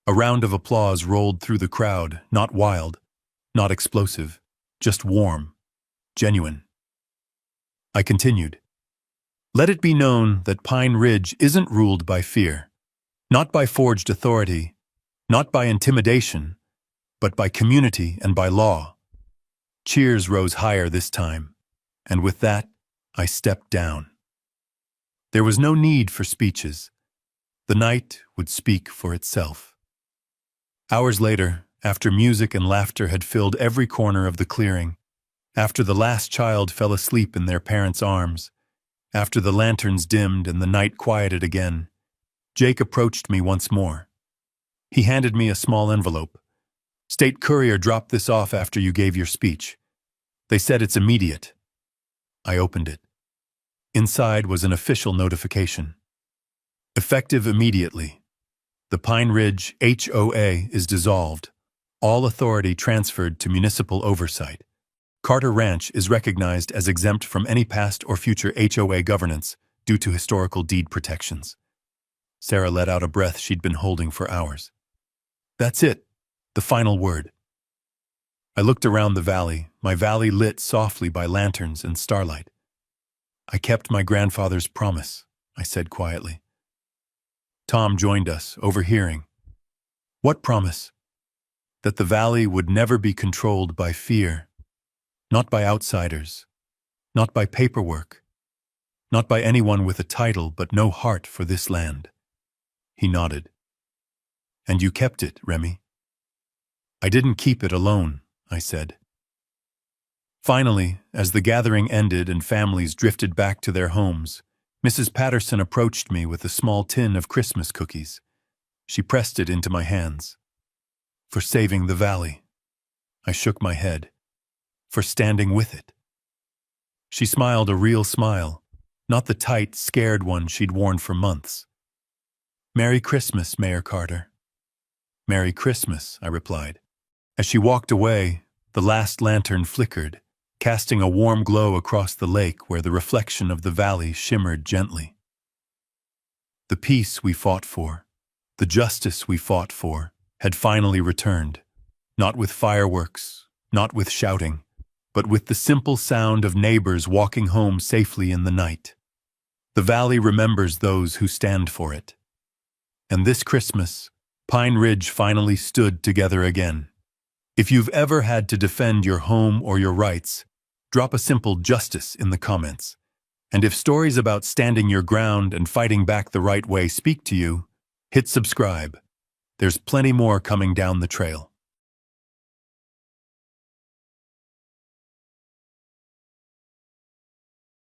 A round of applause rolled through the crowd, not wild, not explosive, just warm, genuine. I continued. "Let it be known that Pine Ridge isn't ruled by fear, not by forged authority, not by intimidation, but by community and by law." Cheers rose higher this time, and with that, I stepped down. There was no need for speeches. The night would speak for itself. Hours later, after music and laughter had filled every corner of the clearing, after the last child fell asleep in their parents' arms, after the lanterns dimmed and the night quieted again, Jake approached me once more. He handed me a small envelope. "State Courier dropped this off after you gave your speech. They said it's immediate." I opened it. Inside was an official notification. "Effective immediately. The Pine Ridge HOA is dissolved. All authority transferred to municipal oversight. Carter Ranch is recognized as exempt from any past or future HOA governance due to historical deed protections." Sarah let out a breath she'd been holding for hours. "That's it. The final word." I looked around the valley, my valley lit softly by lanterns and starlight. "I kept my grandfather's promise," I said quietly. Tom joined us, overhearing. "What promise?" "That the valley would never be controlled by fear. Not by outsiders. Not by paperwork. Not by anyone with a title but no heart for this land." He nodded. "And you kept it, Remy." "I didn't keep it alone," I said. Finally, as the gathering ended and families drifted back to their homes, Mrs. Patterson approached me with a small tin of Christmas cookies. She pressed it into my hands. "For saving the valley." I shook my head. "For standing with it." She smiled a real smile, not the tight, scared one she'd worn for months. "Merry Christmas, Mayor Carter." "Merry Christmas," I replied. As she walked away, the last lantern flickered, casting a warm glow across the lake where the reflection of the valley shimmered gently. The peace we fought for, the justice we fought for, had finally returned, not with fireworks, not with shouting, but with the simple sound of neighbors walking home safely in the night. The valley remembers those who stand for it. And this Christmas, Pine Ridge finally stood together again. If you've ever had to defend your home or your rights, drop a simple justice in the comments. And if stories about standing your ground and fighting back the right way speak to you, hit subscribe. There's plenty more coming down the trail.